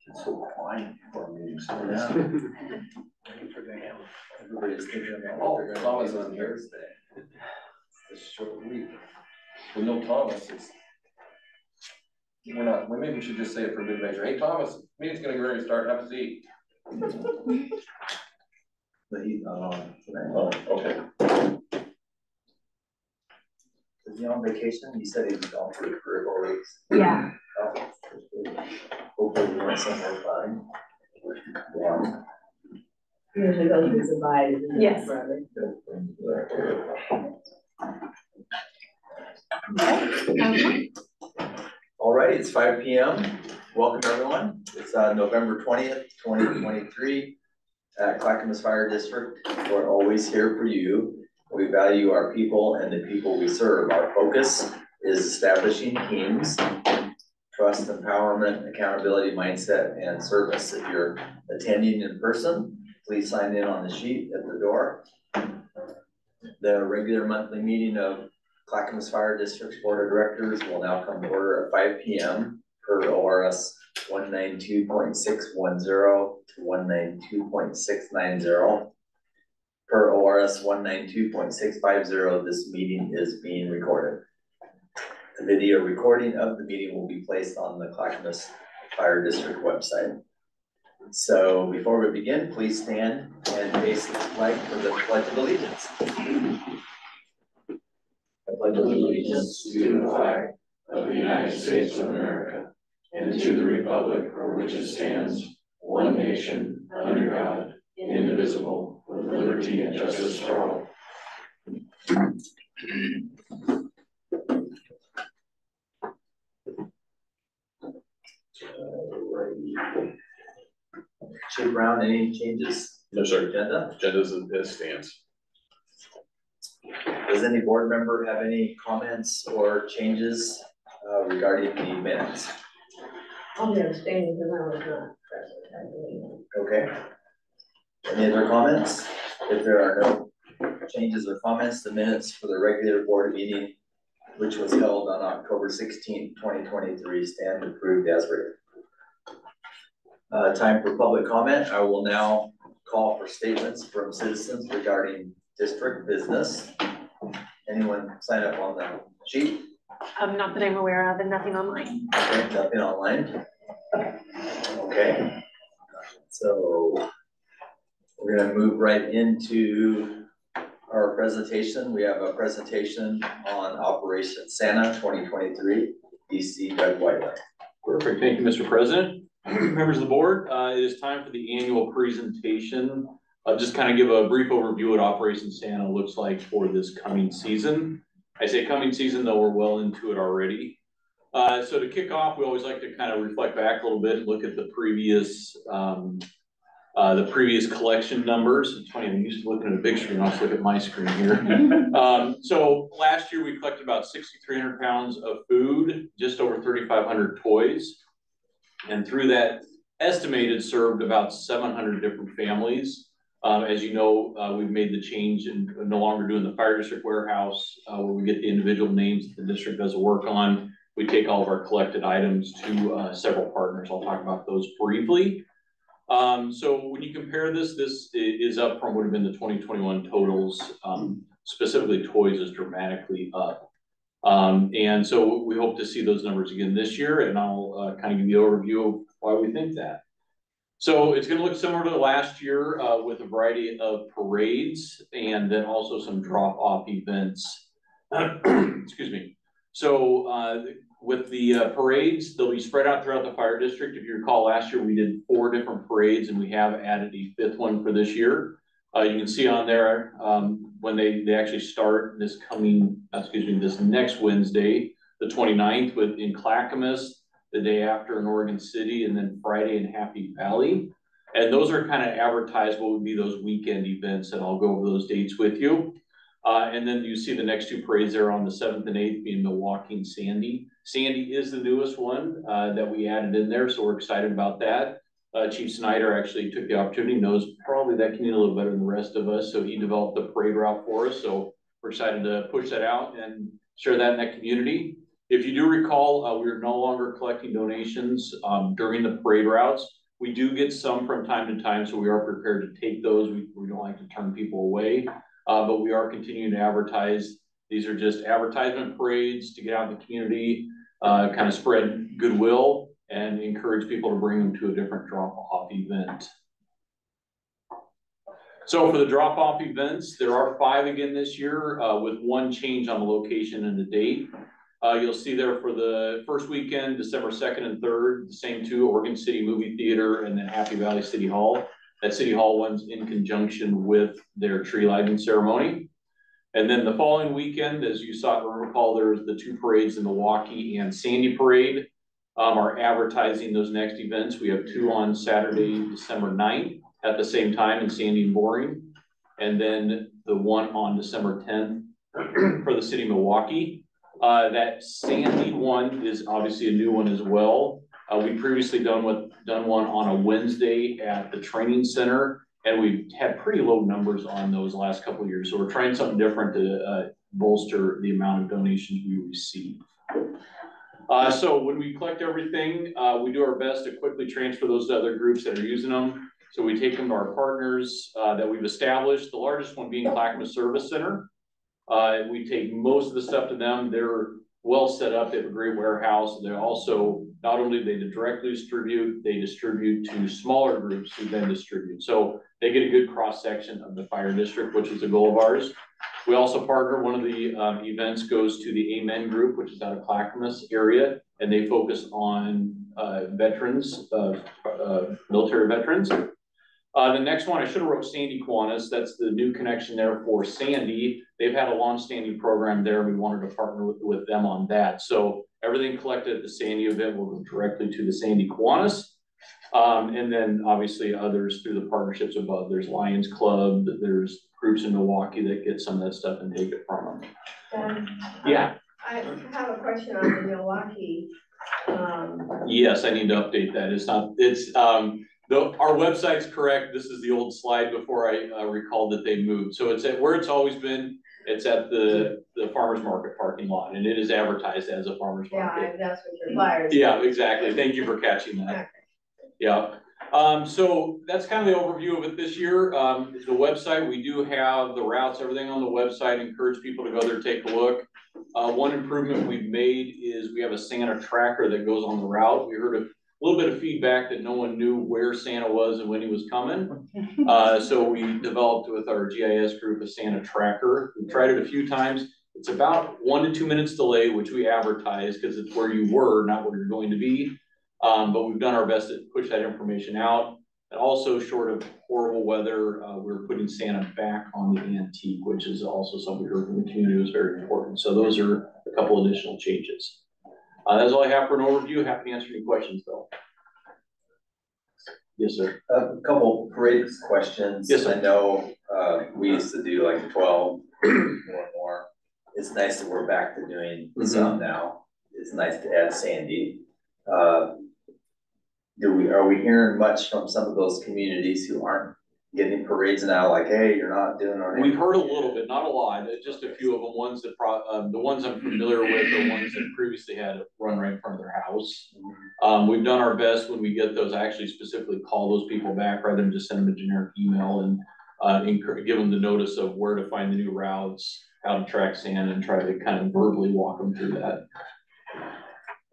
It's so quiet for meetings. Yeah. Everybody's thinking about Thomas on Thursday. It's a short week. With no Thomas, we're not. Maybe we should just say it for good measure. Hey, Thomas, meeting's gonna get ready to start. Have a seat. But he's not on tonight. Oh, okay. Is he on vacation? You said he was gone for 3 or 4 weeks. Yeah. Oh, hopefully he went somewhere fun. Yeah. Usually goes to Dubai. Yes. All right, it's 5 p.m. Welcome everyone. It's November 20th, 2023 at Clackamas Fire District. We're always here for you. We value our people and the people we serve. Our focus is establishing teams, trust, empowerment, accountability, mindset, and service. If you're attending in person, please sign in on the sheet at the door. The regular monthly meeting of Clackamas Fire District's Board of Directors will now come to order at 5 p.m. per ORS 192.610 to 192.690. Per ORS 192.650, this meeting is being recorded. The video recording of the meeting will be placed on the Clackamas Fire District website. So before we begin, please stand and face the flag for the Pledge of Allegiance. I pledge allegiance to the flag of the United States of America and to the republic for which it stands, one nation, under God, indivisible, with liberty and justice for all. Chief Brown, any changes? No, sir. Agenda? Agenda's as stands. Does any board member have any comments or changes regarding the minutes? I'll be abstaining because I was not present, I believe. Okay. Any other comments? If there are no changes or comments, the minutes for the regular board meeting, which was held on October 16th, 2023, stand approved as written. Time for public comment. I will now call for statements from citizens regarding district business. Anyone sign up on the sheet? Not that I'm aware of, and nothing online. Okay, nothing online. Okay. So we're gonna move right into our presentation. We have a presentation on Operation Santa 2023, DC Doug Whiteland. Perfect, thank you, Mr. President. Members of the board, it is time for the annual presentation. I'll just kind of give a brief overview of what Operation Santa looks like for this coming season. I say coming season, though we're well into it already. So to kick off, we always like to kind of reflect back a little bit and look at the previous collection numbers. It's funny, I'm used to looking at a big screen, I'll just look at my screen here. So last year we collected about 6,300 pounds of food, just over 3,500 toys. And through that estimated served about 700 different families. As you know, we've made the change and no longer doing the fire district warehouse where we get the individual names that the district does work on. We take all of our collected items to several partners. I'll talk about those briefly. So when you compare this is up from what have been the 2021 totals. Specifically toys is dramatically up. And so we hope to see those numbers again this year, and I'll kind of give you an overview of why we think that. So it's going to look similar to last year with a variety of parades and then also some drop-off events. Excuse me. So with the parades, they'll be spread out throughout the fire district. If you recall, last year we did 4 different parades, and we have added a 5th one for this year. You can see on there when they actually start this next Wednesday, the 29th, in Clackamas, the day after in Oregon City, and then Friday in Happy Valley. And those are kind of advertised what would be those weekend events, and I'll go over those dates with you. And then you see the next 2 parades there on the 7th and 8th being Milwaukee and Sandy. Sandy is the newest one that we added in there, so we're excited about that. Chief Snyder actually took the opportunity, knows probably that community a little better than the rest of us, so he developed the parade route for us. So we're excited to push that out and share that in that community. If you do recall, we're no longer collecting donations during the parade routes. We do get some from time to time, so we are prepared to take those. We don't like to turn people away, but we are continuing to advertise. These are just advertisement parades to get out in the community, kind of spread goodwill and encourage people to bring them to a different drop-off event. So for the drop-off events, there are 5 again this year, with 1 change on the location and the date. You'll see there for the first weekend, December 2nd and 3rd, the same 2, Oregon City Movie Theater and then Happy Valley City Hall. That City Hall one's in conjunction with their tree lighting ceremony. And then the following weekend, as you saw, recall, there's the 2 parades in Milwaukee and Sandy Parade. Are advertising those next events. We have 2 on Saturday, December 9th at the same time in Sandy and Boring. And then the one on December 10th for the city of Milwaukee. That Sandy one is obviously a new one as well. We previously done one on a Wednesday at the training center, and we've had pretty low numbers on those last couple of years. So we're trying something different to bolster the amount of donations we receive. So when we collect everything, we do our best to quickly transfer those to other groups that are using them. So we take them to our partners that we've established, the largest one being Clackamas Service Center. We take most of the stuff to them. They're well set up. They have a great warehouse. They're also, not only do they directly distribute, they distribute to smaller groups who then distribute. So they get a good cross section of the fire district, which is a goal of ours. We also partner, one of the events goes to the Amen group, which is out of Clackamas area, and they focus on veterans, military veterans. The next one, I should have wrote Sandy Kiwanis. That's the new connection there for Sandy. They've had a long-standing program there. We wanted to partner with them on that. So everything collected at the Sandy event will go directly to the Sandy Kiwanis. And then obviously others through the partnerships above. There's Lions Club, there's groups in Milwaukee that get some of that stuff and take it from them. Yeah. I have a question on the Milwaukee. Yes, I need to update that. Our website's correct. This is the old slide before I recalled that they moved. So it's at where it's always been. It's at the farmer's market parking lot, and it is advertised as a farmer's market. Yeah, that's what your flyers. Yeah, exactly. Thank you for catching that. Okay. Yeah. So that's kind of the overview of it this year. The website, we do have the routes, everything on the website. Encourage people to go there, take a look. One improvement we've made is we have a Santa tracker that goes on the route. We heard a little bit of feedback that no one knew where Santa was and when he was coming. So we developed with our GIS group a Santa tracker. We tried it a few times. It's about 1 to 2 minutes delay, which we advertise because it's where you were, not where you're going to be. But we've done our best to push that information out. And also, short of horrible weather, we're putting Santa back on the antique, which is also something we heard from the community was very important. So those are a couple additional changes. That's all I have for an overview. Happy to answer any questions, though. Yes, sir. A couple parade questions. Yes, sir. I know we used to do like 12 or more. It's nice that we're back to doing some now. It's nice to add Sandy. Are we hearing much from some of those communities who aren't getting parades now? Like, hey, you're not doing our. We've heard a little bit, not a lot. Just a few of them. Ones that the ones I'm familiar with are ones that previously had it run right in front of their house. We've done our best when we get those. I actually specifically call those people back rather than just send them a generic email and give them the notice of where to find the new routes, how to track Santa, and try to kind of verbally walk them through that.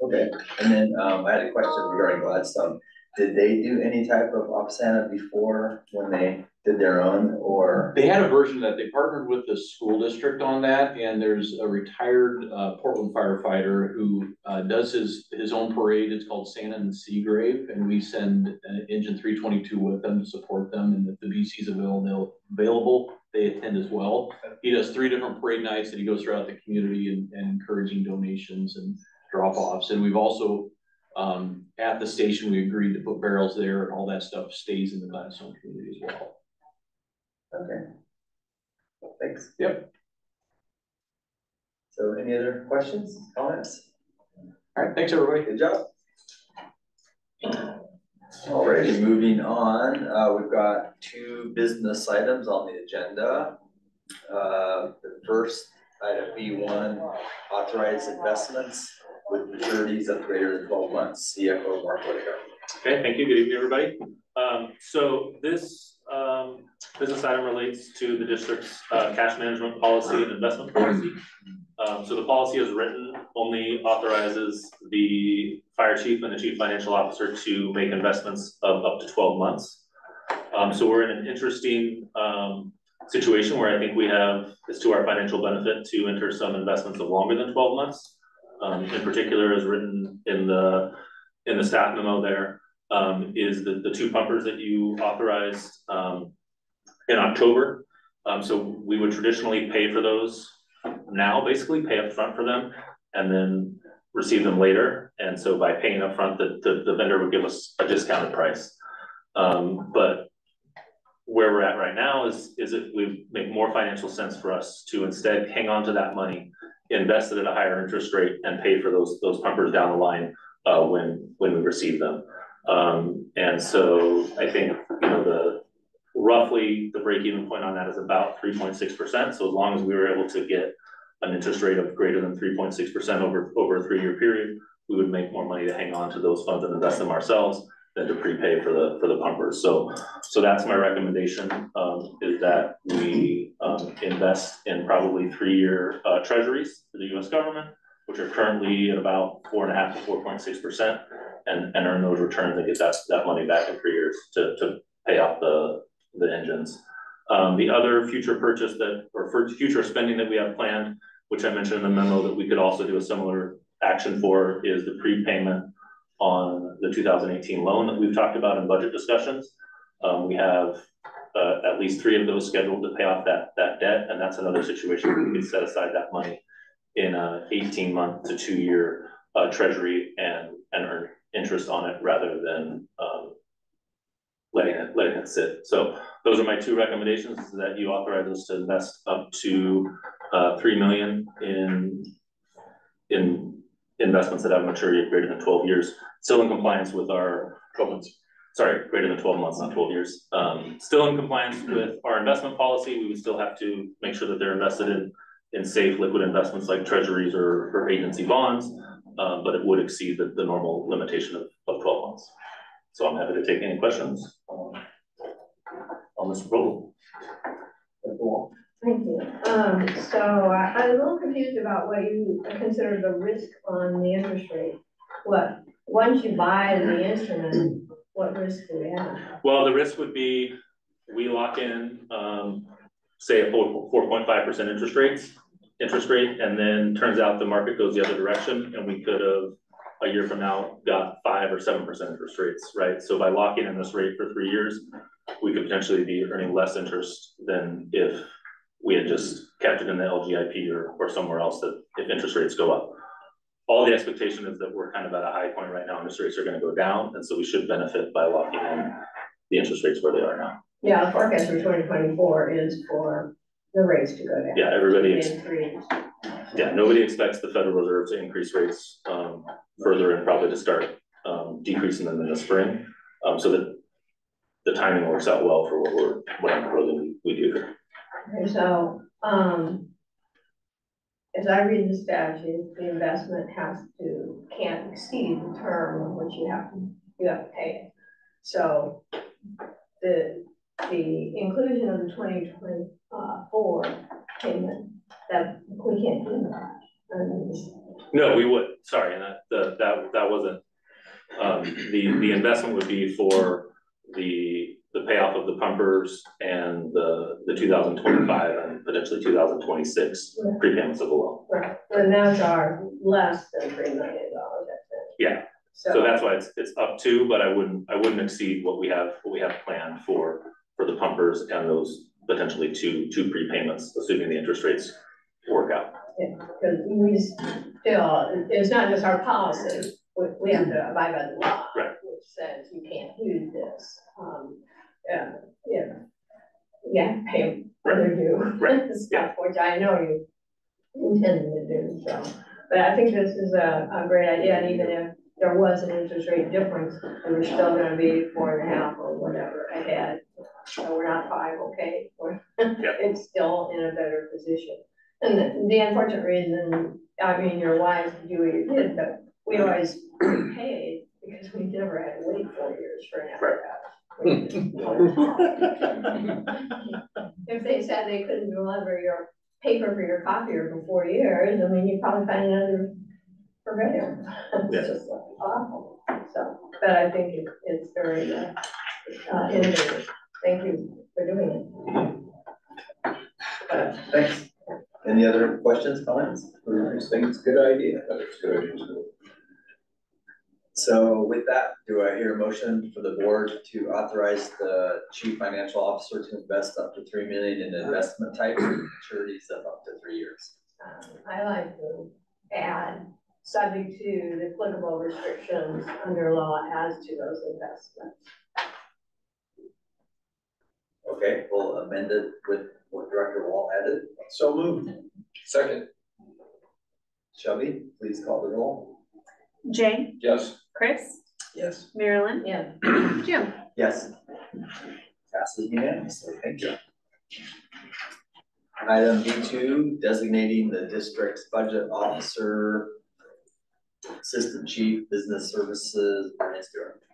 Okay, and then I had a question regarding Gladstone. Did they do any type of Op Santa before when they did their own, or? They had a version that they partnered with the school district on that, and there's a retired Portland firefighter who does his own parade. It's called Santa in the Seagrave, and we send Engine 322 with them to support them, and if the VC's available, they attend as well. He does 3 different parade nights that he goes throughout the community and encouraging donations and drop-offs. And we've also at the station we agreed to put barrels there, and all that stuff stays in the Gladstone community as well. Okay, thanks. Yep. So any other questions, comments? All right, thanks everybody. Good job. Alrighty, moving on, we've got two business items on the agenda. The first item B1, authorize investments with maturities of greater than 12 months. CFO Mark Whitaker. Okay, thank you. Good evening, everybody. So this business item relates to the district's cash management policy and investment policy. So the policy as written only authorizes the fire chief and the chief financial officer to make investments of up to 12 months. So we're in an interesting situation where I think it's to our financial benefit to enter some investments of longer than 12 months. In particular, as written in the staff memo there, is the two pumpers that you authorized in October. So we would traditionally pay for those now, basically pay up front for them and then receive them later. And so by paying up front, the vendor would give us a discounted price. But where we're at right now is it would make more financial sense for us to instead hang on to that money, invest it at a higher interest rate, and pay for those pumpers down the line when we receive them. And so I think, roughly the break-even point on that is about 3.6%. So as long as we were able to get an interest rate of greater than 3.6% over a 3-year period, we would make more money to hang on to those funds and invest them ourselves than to prepay for the pumpers. So that's my recommendation, is that we invest in probably 3-year treasuries for the U.S. government, which are currently at about 4.5 to 4.6%, and earn those returns and get that money back in 3 years to pay off the engines. The other future purchase for future spending that we have planned, which I mentioned in the memo that we could also do a similar action for, is the prepayment on the 2018 loan that we've talked about in budget discussions. We have at least 3 of those scheduled to pay off that debt, and that's another situation where we can set aside that money in a 18-month to 2-year treasury and earn interest on it rather than letting it sit. So those are my 2 recommendations, is that you authorize us to invest up to $3 million in investments that have a maturity of greater than 12 years, still in compliance with our 12 months. Sorry, greater than 12 months, not 12 years. Still in compliance with our investment policy. We would still have to make sure that they're invested in safe liquid investments like treasuries or agency bonds, but it would exceed the normal limitation of 12 months. So I'm happy to take any questions on this proposal. Thank you. So I'm a little confused about what you consider the risk on the interest rate. Once you buy the instrument, what risk do we have? Well, the risk would be we lock in, say a 4.5% interest rate, and then turns out the market goes the other direction, and we could have a year from now got 5 or 7% interest rates, right? So by locking in this rate for 3 years, we could potentially be earning less interest than if we had just kept it in the LGIP or somewhere else, that if interest rates go up. All the expectation is that we're kind of at a high point right now. Interest rates are going to go down, and so we should benefit by locking in the interest rates where they are now. Yeah, the forecast for 2024 is for the rates to go down. Yeah, nobody expects the Federal Reserve to increase rates further, and probably to start decreasing them in the spring, so that the timing works out well for what I'm proposing we do here. Okay, so as I read the statute, the investment can't exceed the term on which you have to pay it. So the inclusion of the 2024 payment, that we can't do that. No, we would. Sorry, and that wasn't. The investment would be for the payoff of the pumpers and the 2025 and potentially 2026 prepayments of the loan. Right, and those are less than $3 million. Yeah. So that's why it's up to, but I wouldn't exceed what we have planned for the pumpers and those potentially two prepayments, assuming the interest rates work out. Yeah, because we still, it's not just our policy, we have to abide by the law, right, which says you can't use this. Yeah, pay what they're due, right. Stuff, which I know you intended to do. So, but I think this is a great idea, and even if there was an interest rate difference, and we're still gonna be 4.5 or whatever ahead. So we're not 5, okay, it's still in a better position. And the unfortunate reason, I mean, you're wise to do what you did, but we always paid because we never had to wait 4 years for an If they said they couldn't deliver your paper for your copier for 4 years, I mean, you'd probably find another purveyor. It's just awful. So, but I think it's very innovative. Thank you for doing it. Thanks. Any other questions, comments? I just think it's a good idea. It's good. So with that, do I hear a motion for the board to authorize the chief financial officer to invest up to $3 million in investment types with maturities of up to 3 years? I like to add, subject to the applicable restrictions under law as to those investments. Okay, we'll amend it with what Director Wall added. So moved. Second. Shelby, please call the roll. Jay, Yes. Chris, Yes. Marilyn, Yeah. Jim. Yes. Passes unanimously, thank you. Item B2, designating the district's budget officer, assistant chief, business services, finance director.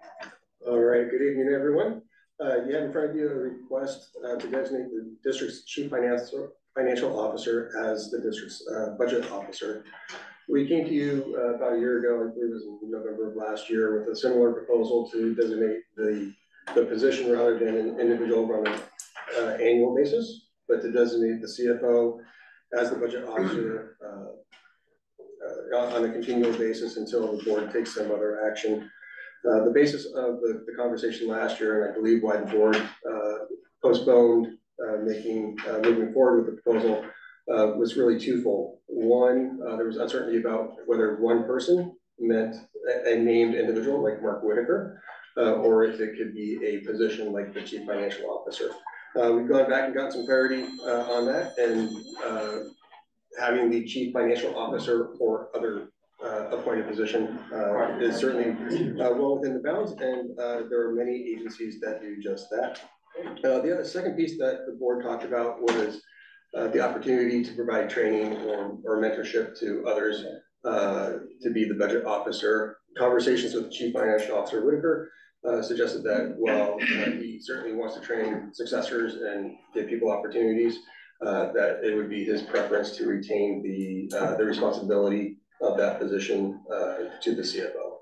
All right, good evening, everyone. You have in front of you a request to designate the district's chief financial officer as the district's budget officer. We came to you about a year ago, I believe it was in November of last year, with a similar proposal to designate the position rather than an individual on an annual basis, but to designate the CFO as the budget officer on a continual basis until the board takes some other action. The basis of the conversation last year, and I believe why the board postponed moving forward with the proposal, was really twofold. One, there was uncertainty about whether one person meant a named individual like Mark Whitaker, or if it could be a position like the chief financial officer. We've gone back and gotten some clarity on that, and having the chief financial officer or other appointed position is certainly well within the bounds, and there are many agencies that do just that. The other second piece that the board talked about was the opportunity to provide training or mentorship to others to be the budget officer. Conversations with the chief financial officer Whitaker suggested that while he certainly wants to train successors and give people opportunities, that it would be his preference to retain the responsibility of that position to the CFO.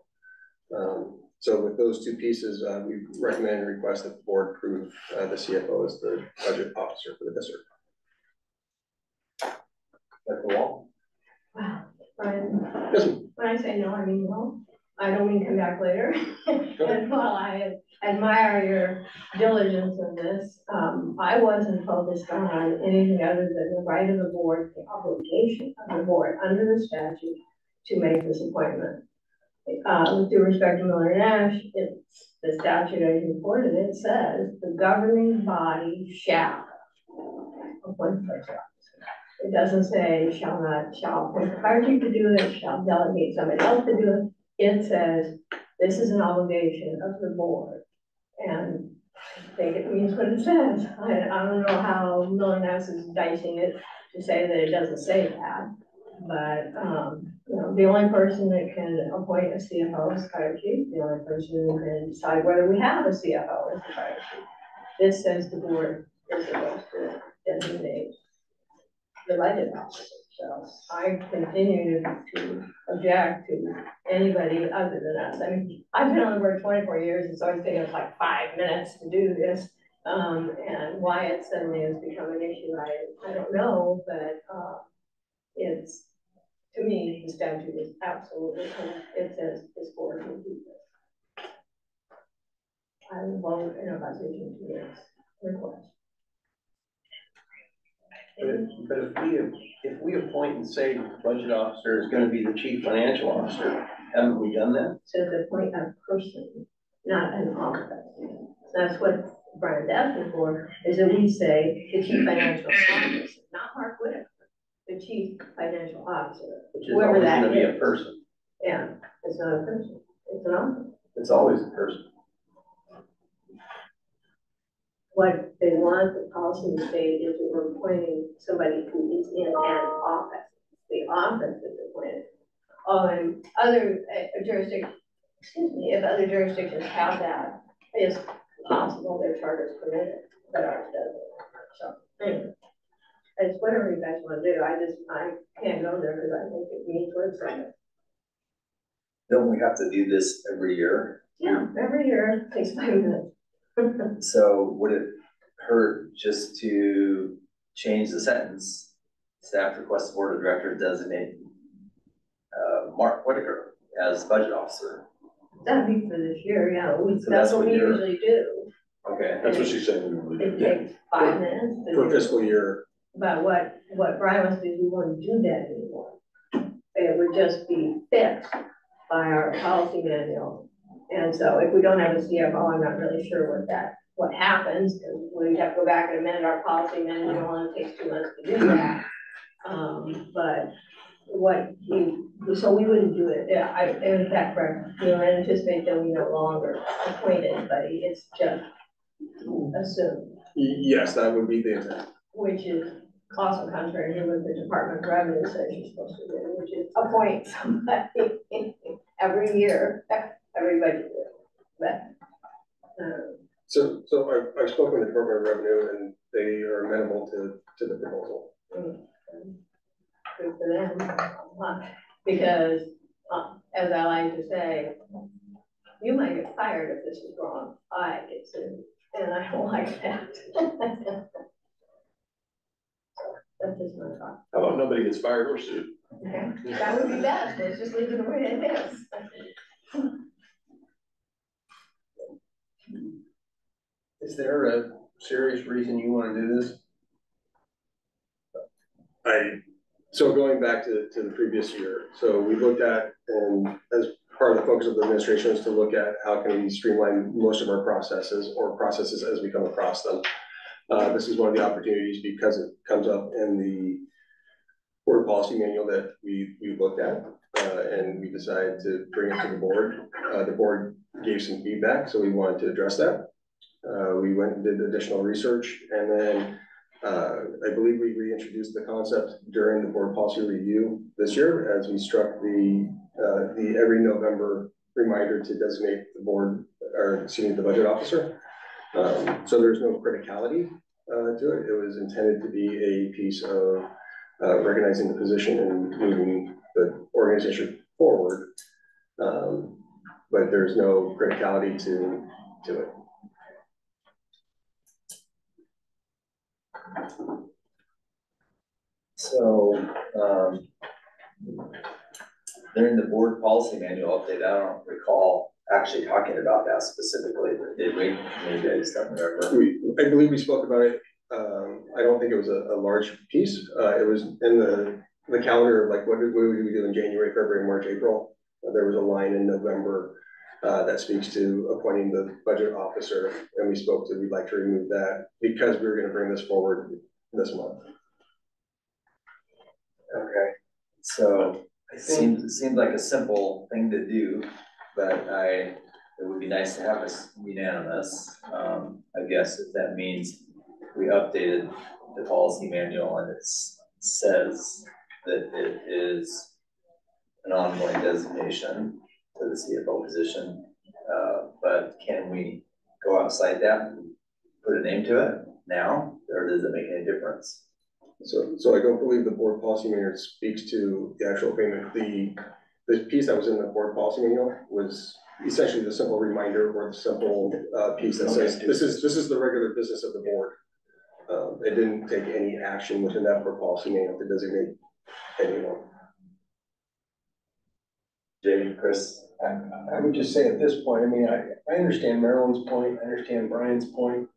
So with those two pieces, we recommend and request that the board approve the CFO as the budget officer for the district. Director Wall? Wow, Brian, Yes. when I say no, I mean no. I don't mean come back later. And while I admire your diligence in this, I wasn't focused on anything other than the right of the board, the obligation of the board under the statute to make this appointment. With due respect to Miller Nash, it's the statute as reported, it says the governing body shall appoint such officer. It doesn't say shall not, shall appoint the fire chief to do it, shall delegate somebody else to do it. It says this is an obligation of the board, and I think it means what it says. I don't know how Miller Nash is dicing it to say that it doesn't say that, but you know, the only person that can appoint a CFO is the fire chief. The only person who can decide whether we have a CFO is the fire chief. This says the board is supposed to designate the budget officer. So I continue to object to anybody other than us. I mean, I've been on the board 24 years. It's always taken us like 5 minutes to do this. And why it suddenly has become an issue, I don't know, but it's, to me, the statute is absolutely clear. It says this board will do this. I will vote in opposition to this request. But if we appoint and say the budget officer is going to be the chief financial officer, haven't we done that? So the point of person, not an office. That's what Brian's asking for, is that we say the chief financial officer, not Mark Whitaker, the chief financial officer. Which is whoever always that going to be is. a person. Yeah, it's not a person. No? It's always a person. What they want the policy to state is that we're appointing somebody who is in an office. The office is appointed. Oh, and other jurisdictions, excuse me, if other jurisdictions have that, it's possible their charters permit it, but ours doesn't. So, anyway, it's whatever you guys want to do. I can't go there because I think it needs work from. Don't we have to do this every year? Yeah, every year, it takes 5 minutes. So would it hurt just to change the sentence? Staff requests the board of directors designate Mark Whitaker as budget officer. That'd be for this year, yeah. So That's what we you're- usually do. Okay, That's what she said. we normally do. It takes 5 minutes. to For do. fiscal year, But what Brian wants to do, we won't do that anymore. It would just be fixed by our policy manual. And so if we don't have a CFO, I'm not really sure what happens, because we have to go back and amend our policy manual, and it takes 2 months to do that. But so we wouldn't do it, yeah, in fact, I anticipate that we no longer appoint anybody, it's just assumed, yes, that would be the intent. which is also contrary to what the Department of Revenue says you're supposed to do, which is appoint somebody every year, everybody do it. But, So I've spoken with the Department of Revenue and they are amenable to the proposal. good for them, because, as I like to say, you might get fired if this is wrong, I get sued, and I don't like that. That's just my thought. How about nobody gets fired or sued? Okay, that would be best, let's just leave it the way it is. Is there a serious reason you want to do this? So going back to the previous year, so we looked at, and as part of the focus of the administration is to look at how can we streamline most of our processes or processes as we come across them. This is one of the opportunities because it comes up in the board policy manual that we looked at, and we decided to bring it to the board. The board gave some feedback, so we wanted to address that. We went and did additional research, and then I believe we reintroduced the concept during the board policy review this year as we struck the every November reminder to designate the board, or excuse me, the budget officer. So there's no criticality to it. It was intended to be a piece of recognizing the position and moving the organization forward. But there's no criticality to it. so, during the board policy manual update, I don't recall actually talking about that specifically, did we? Maybe I just don't remember. I believe we spoke about it. I don't think it was a large piece. It was in the calendar of like, what would we do in January, February, March, April? There was a line in November that speaks to appointing the budget officer, and we spoke to, we'd like to remove that because we were gonna bring this forward this month. Okay, so it seemed like a simple thing to do, but it would be nice to have us unanimous. I guess if that means we updated the policy manual and it says that it is an ongoing designation to the CFO position, but can we go outside that and put a name to it now, or does it make any difference? So I don't believe the board policy manual speaks to the actual payment. The piece that was in the board policy manual was essentially the simple reminder or the simple piece that says, this is the regular business of the board. It didn't take any action within that board policy manual to designate anyone. Jamie, Chris? I would just say at this point, I mean, I understand Marilyn's point, I understand Brian's point.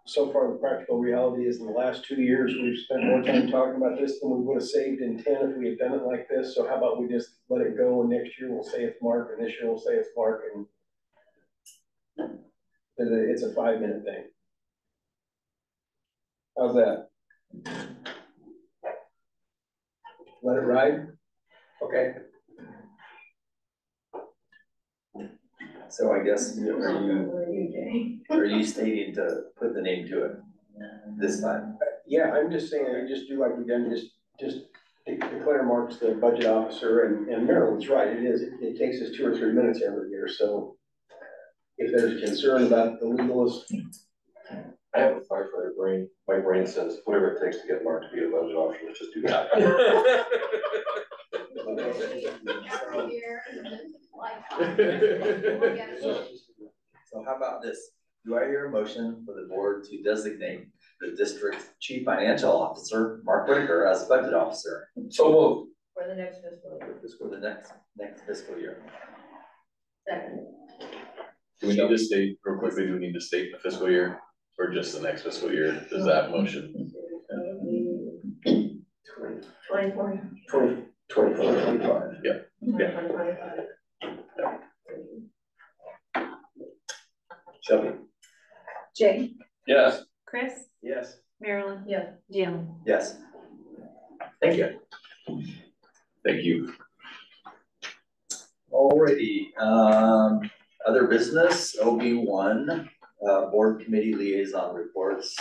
So far, the practical reality is in the last 2 years, we've spent more time talking about this than we would have saved in 10 if we had done it like this. So how about we just let it go, and next year we'll say it's Mark, and this year we'll say it's Mark, and it's a 5-minute thing. How's that? Let it ride? Okay. So I guess, Or you, Jay. are you stating to put the name to it this time? Yeah, I'm just saying, I just do like we done, just declare Mark's the budget officer, and Marilyn's right, it takes us 2 or 3 minutes every year, so if there's concern about the legalist. I have a firefighter brain. My brain says whatever it takes to get Mark to be a budget officer, let's just do that. So how about this? Do I hear a motion for the board to designate the district's chief financial officer, Mark Whitaker, as budget officer? So moved. For the next fiscal year. For the next fiscal year. Second. Do we need to state, real quickly, do we need to state the fiscal year or just the next fiscal year? Does that motion? 2020. 25. Yeah. Yeah. 2025. Shelby? Jay, Yes. Chris, Yes. Marilyn, Yeah. Jim. Yes. Thank you. Thank you. Alrighty, other business, OB1, board committee liaison reports.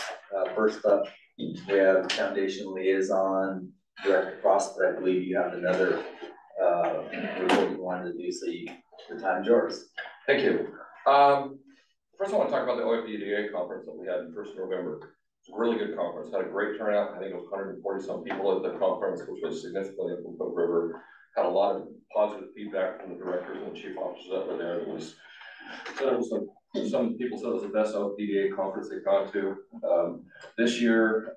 First up, we have foundation liaison, Director Frost, but I believe you have another, report you wanted to do, so the time's yours. Thank you. First I want to talk about the OFDDA conference that we had in 1st of November. It's a really good conference, had a great turnout. I think it was 140 some people at the conference, which was significantly up in Cook River. Had a lot of positive feedback from the directors and the chief officers that were there. It was some people said it was the best OFDDA conference they've gone to. This year,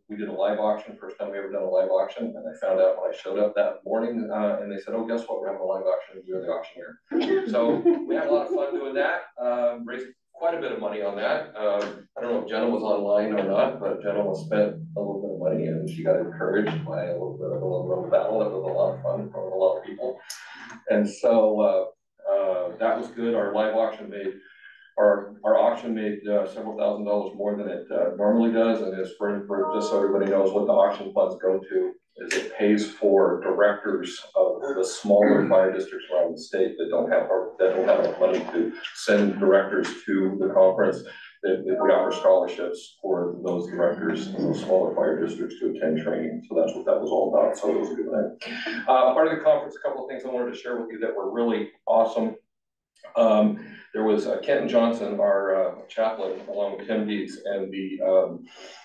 we did a live auction, first time we ever done a live auction, and I found out when I showed up that morning, and they said, oh, guess what, we're having a live auction, and you're the auctioneer. So we had a lot of fun doing that, raised quite a bit of money on that. I don't know if Jenna was online or not, but Jenna was spent a little bit of money, and she got encouraged by a little bit of a battle. It was a lot of fun for a lot of people. And so that was good. Our live auction made, our auction made several $1,000s more than it normally does. And it's for just so everybody knows what the auction funds go to, is it pays for directors of the smaller fire districts around the state that don't have enough money to send directors to the conference. That we offer scholarships for those directors in those smaller fire districts to attend training. So that's what that was all about. So it was a good night. Part of the conference, a couple of things I wanted to share with you that were really awesome. There was Kenton Johnson, our chaplain, along with Tim Dietz, and the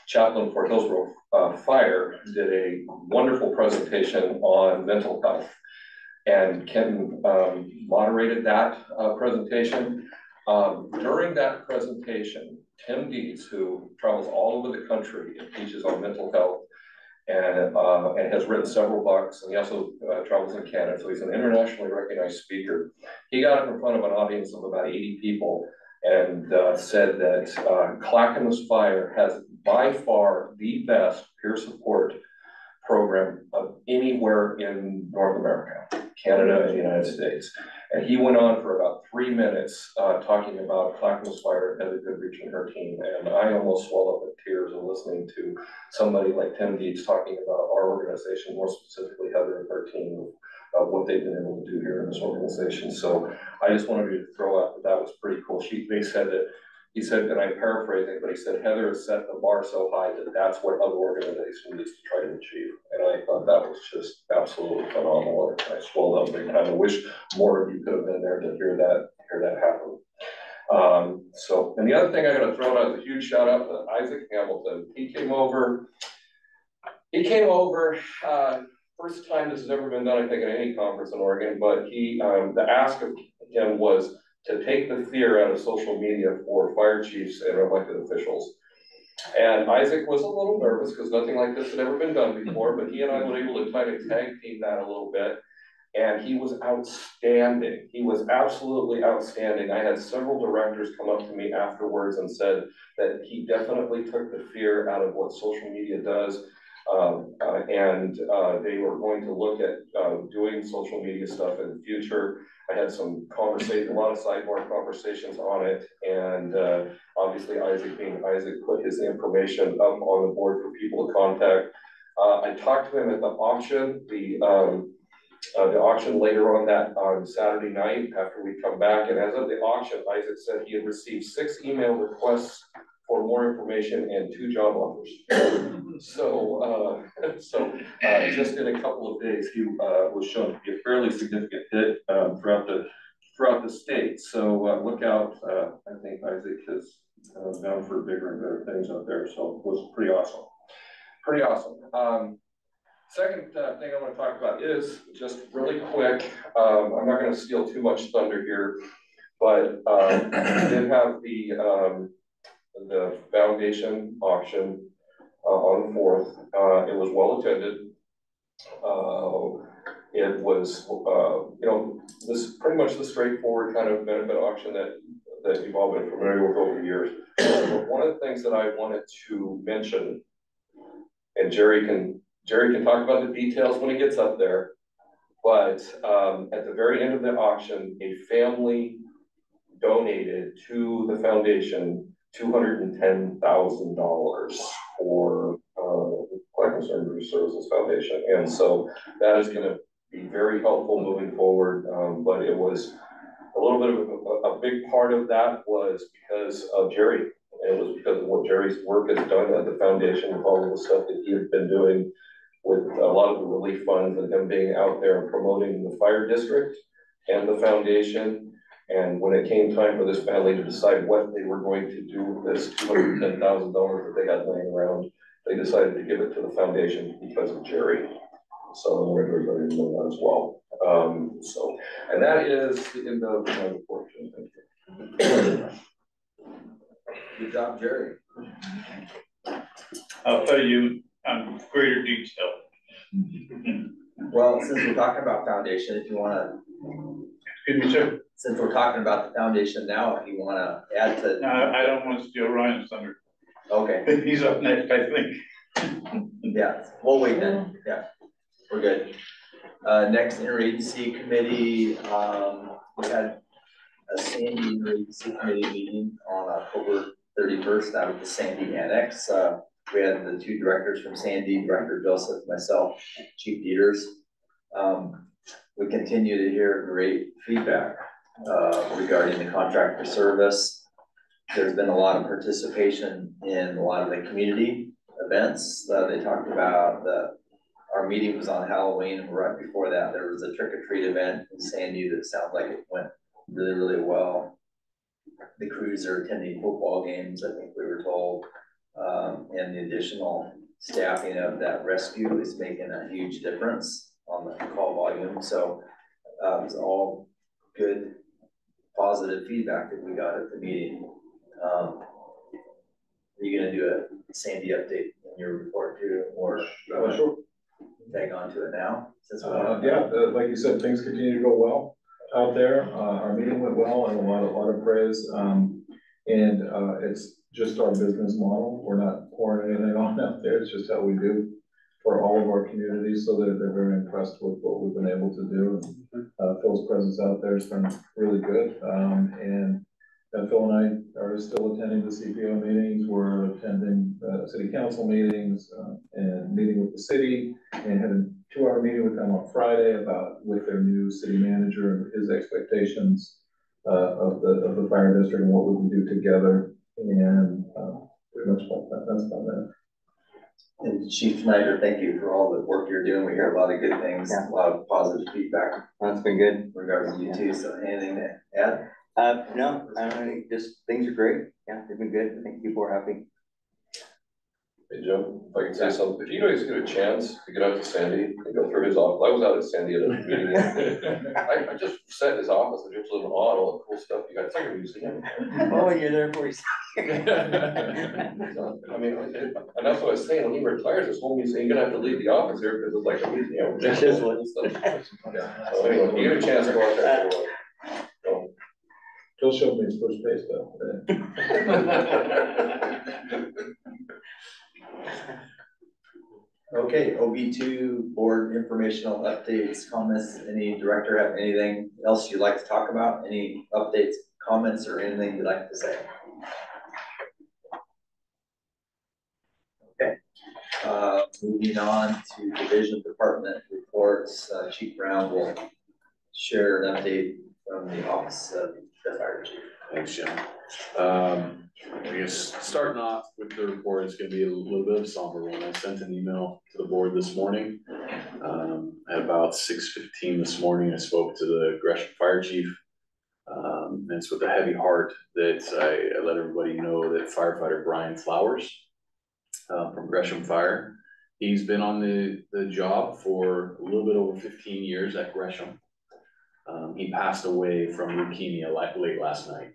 chaplain for Hillsborough Fire, did a wonderful presentation on mental health. And Kenton moderated that presentation. During that presentation, Tim Dietz, who travels all over the country and teaches on mental health, and has written several books, and he also travels in Canada, so he's an internationally recognized speaker. He got up in front of an audience of about 80 people and said that Clackamas Fire has by far the best peer support program of anywhere in North America, Canada and the United States. And he went on for about 3 minutes talking about Clackamas Fire and Heather Goodrich and her team. And I almost swelled up with tears of listening to somebody like Tim Dietz talking about our organization, more specifically Heather and her team, of what they've been able to do here in this organization. So I just wanted to throw out that was pretty cool. They said that, he said, and I'm paraphrasing, but he said, Heather has set the bar so high that that's what other organizations needs to try to achieve. And I thought that was just absolutely phenomenal. I swelled up big time. I wish more of you could have been there to hear that happen. So, and the other thing I got to throw out is a huge shout out to Isaac Hamilton. He came over, first time this has ever been done, I think, at any conference in Oregon, but the ask of him was to take the fear out of social media for fire chiefs and elected officials. And Isaac was a little nervous because nothing like this had ever been done before, but he and I were able to tag team that a little bit. And he was outstanding. He was absolutely outstanding. I had several directors come up to me afterwards and said that he definitely took the fear out of what social media does. And they were going to look at doing social media stuff in the future. I had some a lot of sidebar conversations on it, and obviously Isaac being Isaac put his information up on the board for people to contact. I talked to him at the auction. the auction later on Saturday night after we come back. And as of the auction, Isaac said he had received 6 email requests for more information and 2 job offers. So just in a couple of days, he was shown to be a fairly significant hit throughout the state. So look out. I think Isaac is bound for bigger and better things out there. So it was pretty awesome. Pretty awesome. Second thing I want to talk about is just really quick. I'm not going to steal too much thunder here, but we did have the foundation auction on the 4th. It was well attended. It was, this pretty much the straightforward kind of benefit auction that you've all been familiar with over the years. But one of the things that I wanted to mention, and Jerry can talk about the details when he gets up there, but at the very end of the auction, a family donated to the foundation $210,000 for the Clackamas Fire Services Foundation. And so that is going to be very helpful moving forward. But it was a little bit of a big part of that was because of Jerry. And it was because of what Jerry's work has done at the foundation with all of the stuff that he has been doing with a lot of the relief funds and him being out there and promoting the fire district and the foundation. And when it came time for this family to decide what they were going to do with this $210,000 that they had laying around, they decided to give it to the foundation because of Jerry. So I wanted everybody to know that as well. And that is the end of my report. Thank you. Good job, Jerry. I'll tell you on greater detail. Well, since we're talking about foundation, if you want to, Excuse me, sir. since we're talking about the foundation now, if you want to add to. No, I don't want to steal Ryan's thunder. Okay. He's up next, I think. Yeah, we'll wait then. Yeah, we're good. Next interagency committee, we had a Sandy interagency committee meeting on October 31st out of the Sandy Annex. We had the 2 directors from Sandy, Director Joseph, myself, Chief Dieters. We continue to hear great feedback regarding the contract for service. There's been a lot of participation in a lot of the community events. They talked about our meeting was on Halloween, and right before that, there was a trick-or-treat event in Sandy that sounds like it went really, really well. The crews are attending football games, I think we were told. And the additional staffing of that rescue is making a huge difference on the call volume. So it was all good, positive feedback that we got at the meeting. Are you gonna do a Sandy update in your report too, or Sure. tag on to it now? Since Like you said, things continue to go well out there. Our meeting went well and a lot of praise. It's just our business model. We're not pouring anything on out there. It's just how we do for all of our communities. So they're very impressed with what we've been able to do. And Phil's presence out there has been really good. Phil and I are still attending the CPO meetings. We're attending city council meetings and meeting with the city, and had a 2-hour meeting with them on Friday with their new city manager and his expectations of the fire district and what we can do together. And pretty much that's about that. And Chief Snyder, thank you for all the work you're doing. We hear a lot of good things, a lot of positive feedback. That's been good. Regarding you too. So anything to add? No, I think just things are great. Yeah, they've been good. I think people are happy. Hey Joe, if I can say something, if you guys get a chance to get out to Sandy and go through his office, I was out at Sandy at a meeting. I just sat in his office and just was in awe at all the cool stuff you got. It's like a museum. Oh, you're there for yourself. I mean, and that's what I was saying, when he retires, this whole museum, you're gonna have to leave the office here because it's like a museum. It is what So anyway, if you get a chance to go out there. Go. Phil showed me his first base though. Okay, OB2 board informational updates, comments. Any director have anything else you'd like to talk about? Any updates, comments, or anything you'd like to say? Okay, moving on to division department report. reports. Chief Brown will share an update from the office of the fire chief. Thanks, Jim. I guess starting off with the report, it's gonna be a little bit of a somber one. I sent an email to the board this morning. At about 6:15 this morning, I spoke to the Gresham Fire Chief. And it's with a heavy heart that I let everybody know that firefighter Brian Flowers from Gresham Fire, he's been on the job for a little bit over 15 years at Gresham. He passed away from leukemia late last night.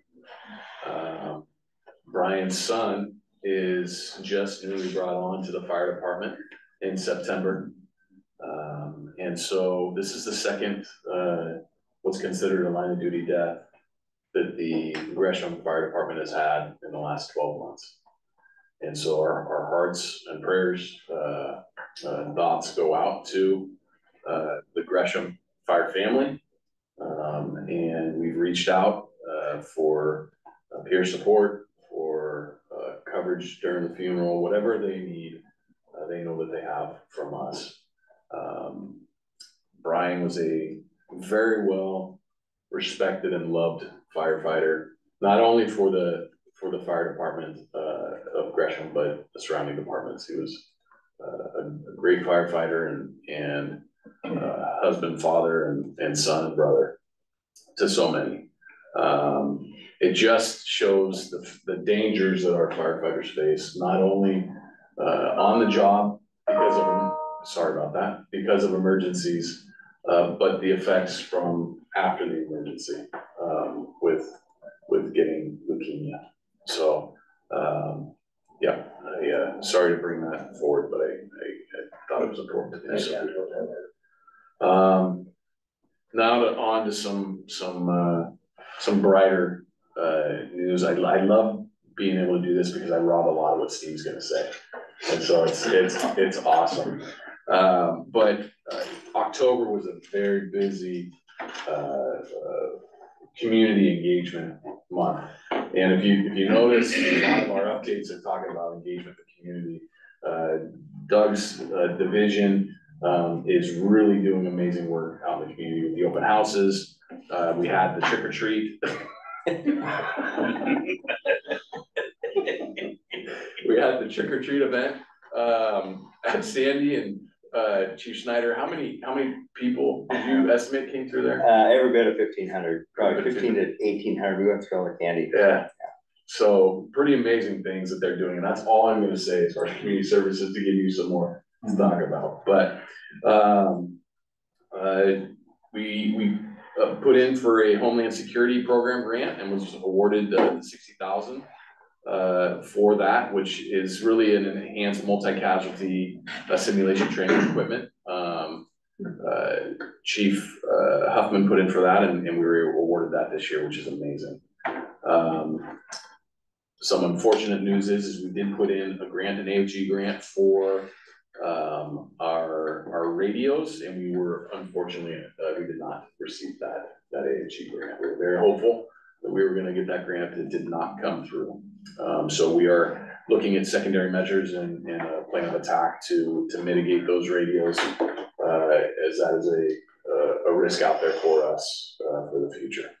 Brian's son is just newly brought on to the fire department in September. And so this is the second, what's considered a line of duty death that the Gresham Fire Department has had in the last 12 months. And so our hearts and prayers, thoughts go out to the Gresham Fire family. And we've reached out for peer support, for coverage during the funeral, whatever they need, they know that they have from us. Brian was a very well respected and loved firefighter, not only for the fire department of Gresham, but the surrounding departments. He was a great firefighter and husband, father, and son and brother to so many. It just shows the dangers that our firefighters face, not only on the job because of emergencies, but the effects from after the emergency with getting leukemia. So yeah, sorry to bring that forward, but I thought it was important to do so. Now on to some brighter news. I love being able to do this because I rob a lot of what Steve's gonna say, and so it's awesome. But October was a very busy community engagement month, and if you notice, a lot of our updates are talking about engagement with the community. Doug's division is really doing amazing work out in the community with the open houses. We had the trick or treat. We had the trick or treat event at Sandy and Chief Snyder. How many people did you estimate came through there? Every bit of 1,500, probably 1,500 to 1,800. We went through all the candy. Yeah. So pretty amazing ththings that they're doing, and that's all I'm going to say as far as community services to give you some more to talk about. But we put in for a Homeland Security Program grant and was awarded $60,000 for that, which is really an enhanced multi-casualty simulation training equipment. Chief Huffman put in for that, and we were awarded that this year, which is amazing. Some unfortunate news is we did put in a grant, an AOG grant for our radios, and we were unfortunately we did not receive that AOG grant. We were very hopeful that we were going to get that grant. It did not come through. So we are looking at secondary measures and a plan of attack to mitigate those radios, as that is a risk out there for us for the future.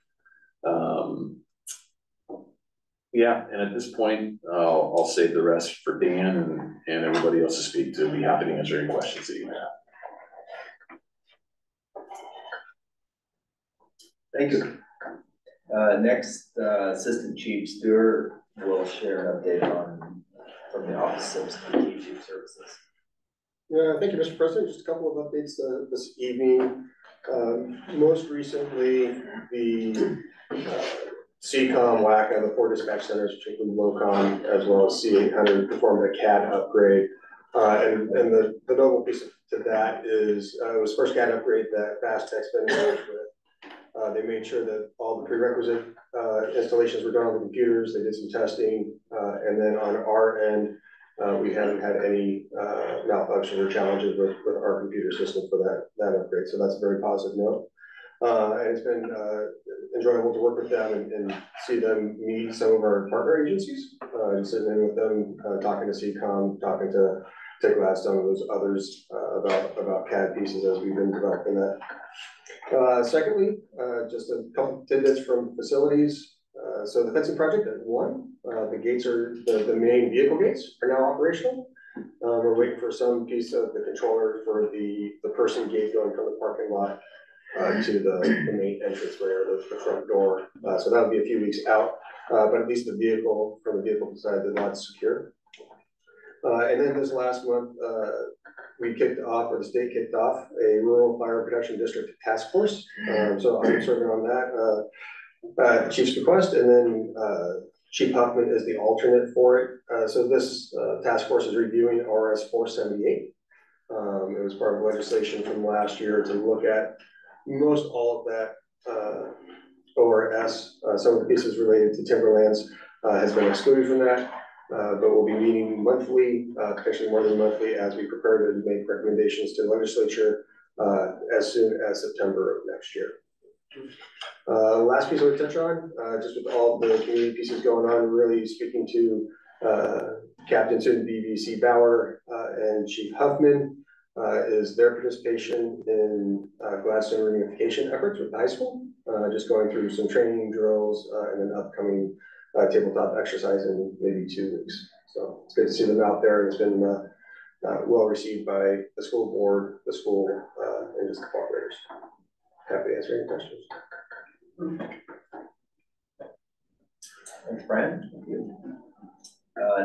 Yeah, and at this point, I'll save the rest for Dan and everybody else to speak to. Be happy to answer any questions that you may have. Thank you. Next, Assistant Chief Stewart will share an update from the Office of Strategic Services. Thank you, Mr. President. Just a couple of updates this evening. Most recently, the CCOM, WACA, the 4 dispatch centers, which include LOCOM, as well as C800, performed a CAD upgrade. And the notable piece to that is it was first CAD upgrade that Fast Tech's been involved with. They made sure that all the prerequisite installations were done on the computers. They did some testing. And then on our end, we haven't had any malfunctions or challenges with our computer system for that upgrade. So that's a very positive note. And it's been enjoyable to work with them and see them meet some of our partner agencies, and sitting in with them, talking to CCOM, talking to particular Gladstone, those others, about CAD pieces as we've been developing that. Secondly, just a couple tidbits from facilities. So the fencing project at the gates are, the main vehicle gates are now operational. We're waiting for some piece of the controller for the person gate going from the parking lot to the main entrance where the front door. So that'll be a few weeks out, but at least the vehicle, from the vehicle side, the lot's secure. And then this last month, we kicked off, or the state kicked off, a rural fire protection district task force. So I'm serving on that, chief's request, and then Chief Huffman is the alternate for it. So this task force is reviewing RS 478. It was part of legislation from last year to look at most all of that ORS. Some of the pieces related to timberlands has been excluded from that. But we'll be meeting monthly, potentially more than monthly, as we prepare to make recommendations to the legislature as soon as September of next year. Last piece I would touch on, just with all the community pieces going on, really speaking to Captain Soon BBC Bauer and Chief Huffman, is their participation in Gladstone reunification efforts with the high school, just going through some training drills and an upcoming tabletop exercise in maybe 2 weeks. So it's good to see them out there. It's been well received by the school board, the school, and just the cooperators. Happy to answer any questions. Thanks, Brian. Thank you.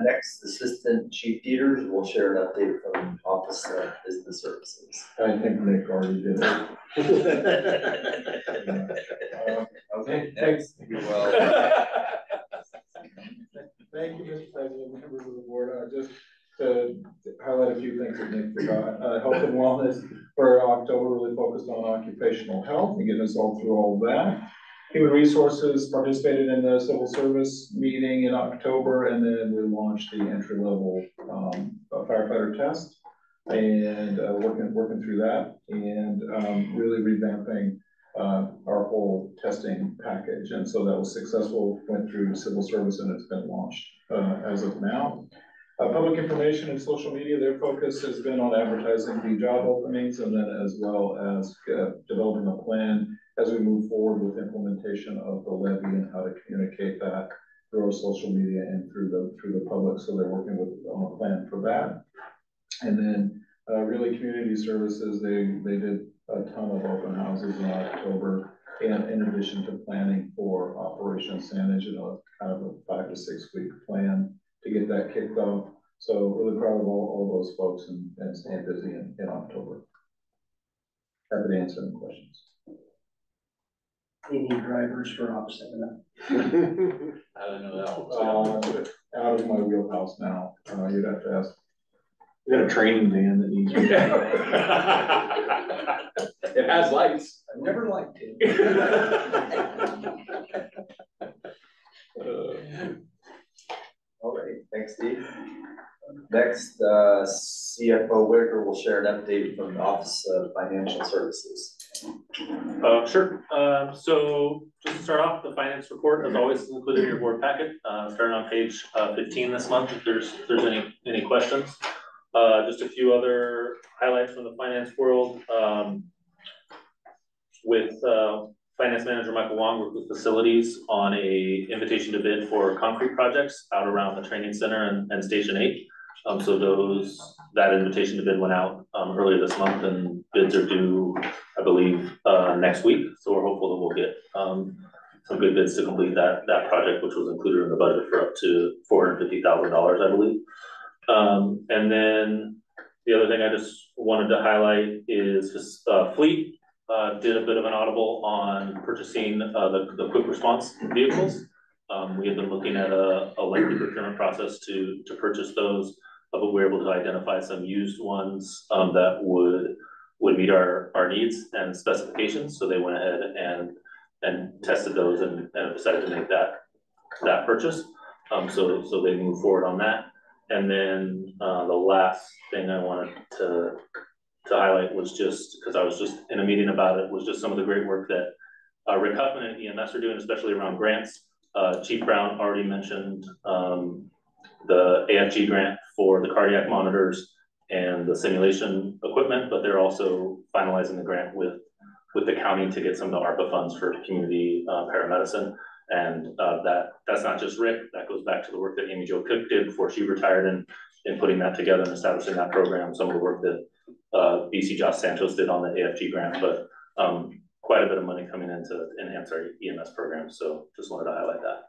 Next, Assistant Chief Peters will share an update from Office of Business Services. I think Nick already did it. Okay, next. Well. Thank you, Mr. President, members of the board. Just to highlight a few things that Nick forgot. Health and wellness for October really focused on occupational health and getting us all through all of that. Human Resources participated in the civil service meeting in October, and then we launched the entry-level firefighter test and working through that and really revamping our whole testing package. And so that was successful, went through civil service, and it's been launched as of now. Public information and social media, their focus has been on advertising the job openings, and then as well as developing a plan as we move forward with implementation of the levy and how to communicate that through our social media and through the public. So they're working on a plan for that. And then really community services, they did a ton of open houses in October, and in addition to planning for Operation Sandage, kind of a 5 to 6 week plan to get that kicked off. So really proud of all those folks and staying busy in October. Happy to answer any questions. They need drivers for Ops. I don't know that one. Out of my wheelhouse now. You'd have to ask. We got a training van that needs. It has lights. I've never liked it. All right, thanks, Steve. Next, CFO Whitaker will share an update from the Office of Financial Services. Sure. So just to start off, the finance report, as always, is included in your board packet. Starting on page 15 this month, if there's any questions. Just a few other highlights from the finance world. With Finance Manager Michael Wong worked with facilities on a invitation to bid for concrete projects out around the training center and Station 8. So that invitation to bid went out earlier this month, and bids are due, I believe, next week. So we're hopeful that we'll get some good bids to complete that project, which was included in the budget for up to $450,000, I believe. And then the other thing I just wanted to highlight is this, Fleet did a bit of an audible on purchasing the quick response vehicles. We have been looking at a lengthy procurement process to purchase those, but we were able to identify some used ones that would meet our needs and specifications. So they went ahead and tested those and decided to make that purchase. So they moved forward on that. And then the last thing I wanted to highlight was just, because I was just in a meeting about it, was just some of the great work that Rick Huffman and EMS are doing, especially around grants. Chief Brown already mentioned the AFG grant for the cardiac monitors. and the simulation equipment, but they're also finalizing the grant with the county to get some of the ARPA funds for community paramedicine. And that's not just Rick, that goes back to the work that Amy Jo Cook did before she retired in putting that together and establishing that program, some of the work that BC Josh Santos did on the AFG grant, but quite a bit of money coming in to enhance our EMS program. So just wanted to highlight that.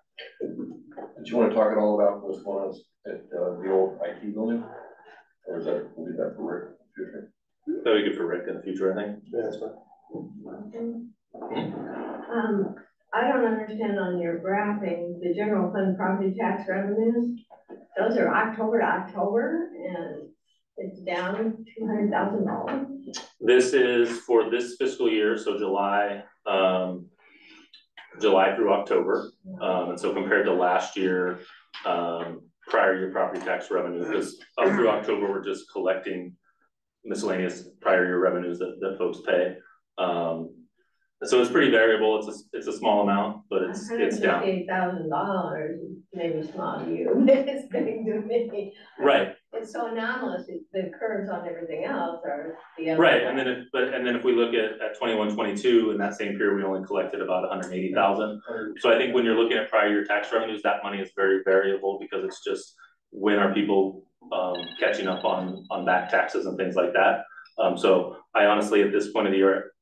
Did you want to talk at all about what's going on at the old IT building? Or is that, we'll leave that for Rick in the future? That would be good for Rick in the future, I think. Yeah, that's fine. I don't understand on your graphing, the general fund property tax revenues, those are October to October, and it's down $200,000. This is for this fiscal year, so July through October. And so compared to last year, prior year property tax revenue, because up through October, we're just collecting miscellaneous prior year revenues that folks pay. So it's pretty variable. It's a small amount, but it's down. $158,000 maybe small to you, it's big to me. Right. It's so anomalous. The curves on everything else are the other. Right, and then if we look at 21-22, in that same period, we only collected about 180,000. So I think when you're looking at prior year tax revenues, that money is very variable because it's just when are people catching up on back taxes and things like that. So I honestly, at this point of the year,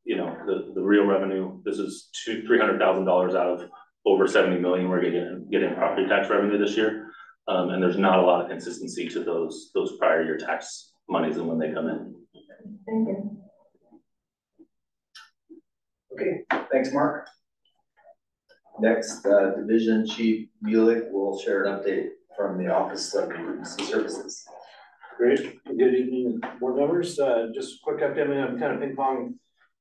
you know, the real revenue, this is $300,000 out of over 70 million we're getting property tax revenue this year. And there's not a lot of consistency to those prior year tax monies and when they come in. Thank you. Okay, thanks, Mark. Next, Division Chief Mueller will share an update from the Office of Emergency Services. Great, good evening, board members. Just a quick update. I'm kind of ping pong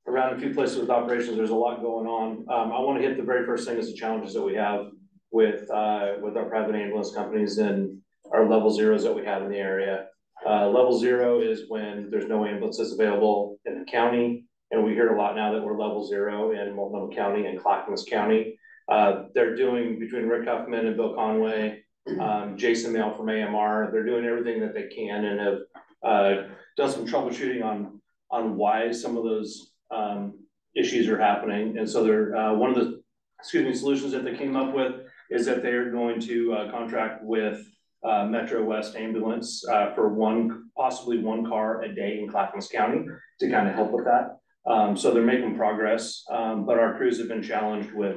around a few places with operations. There's a lot going on. I want to hit the very first thing is the challenges that we have with our private ambulance companies and our level zeros that we have in the area. Level zero is when there's no ambulances available in the county, and we hear a lot now that we're level zero in Multnomah County and Clackamas County. They're doing, between Rick Huffman and Bill Conway, Jason Mail from AMR, they're doing everything that they can and have done some troubleshooting on why some of those issues are happening. And so they're one of the solutions that they came up with is that they're going to contract with Metro West Ambulance for possibly one car a day in Clackamas County to kind of help with that. So they're making progress, but our crews have been challenged with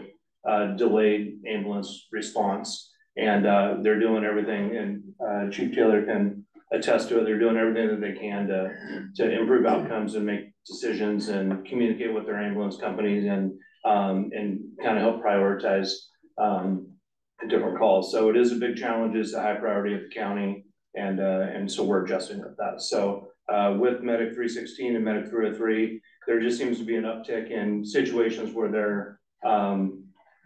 delayed ambulance response, and they're doing everything, and Chief Taylor can attest to it. They're doing everything that they can to improve outcomes and make decisions and communicate with their ambulance companies and kind of help prioritize different calls. So it is a big challenge, it's a high priority of the county, and so we're adjusting with that. So with Medic 316 and Medic 303, there just seems to be an uptick in situations where they're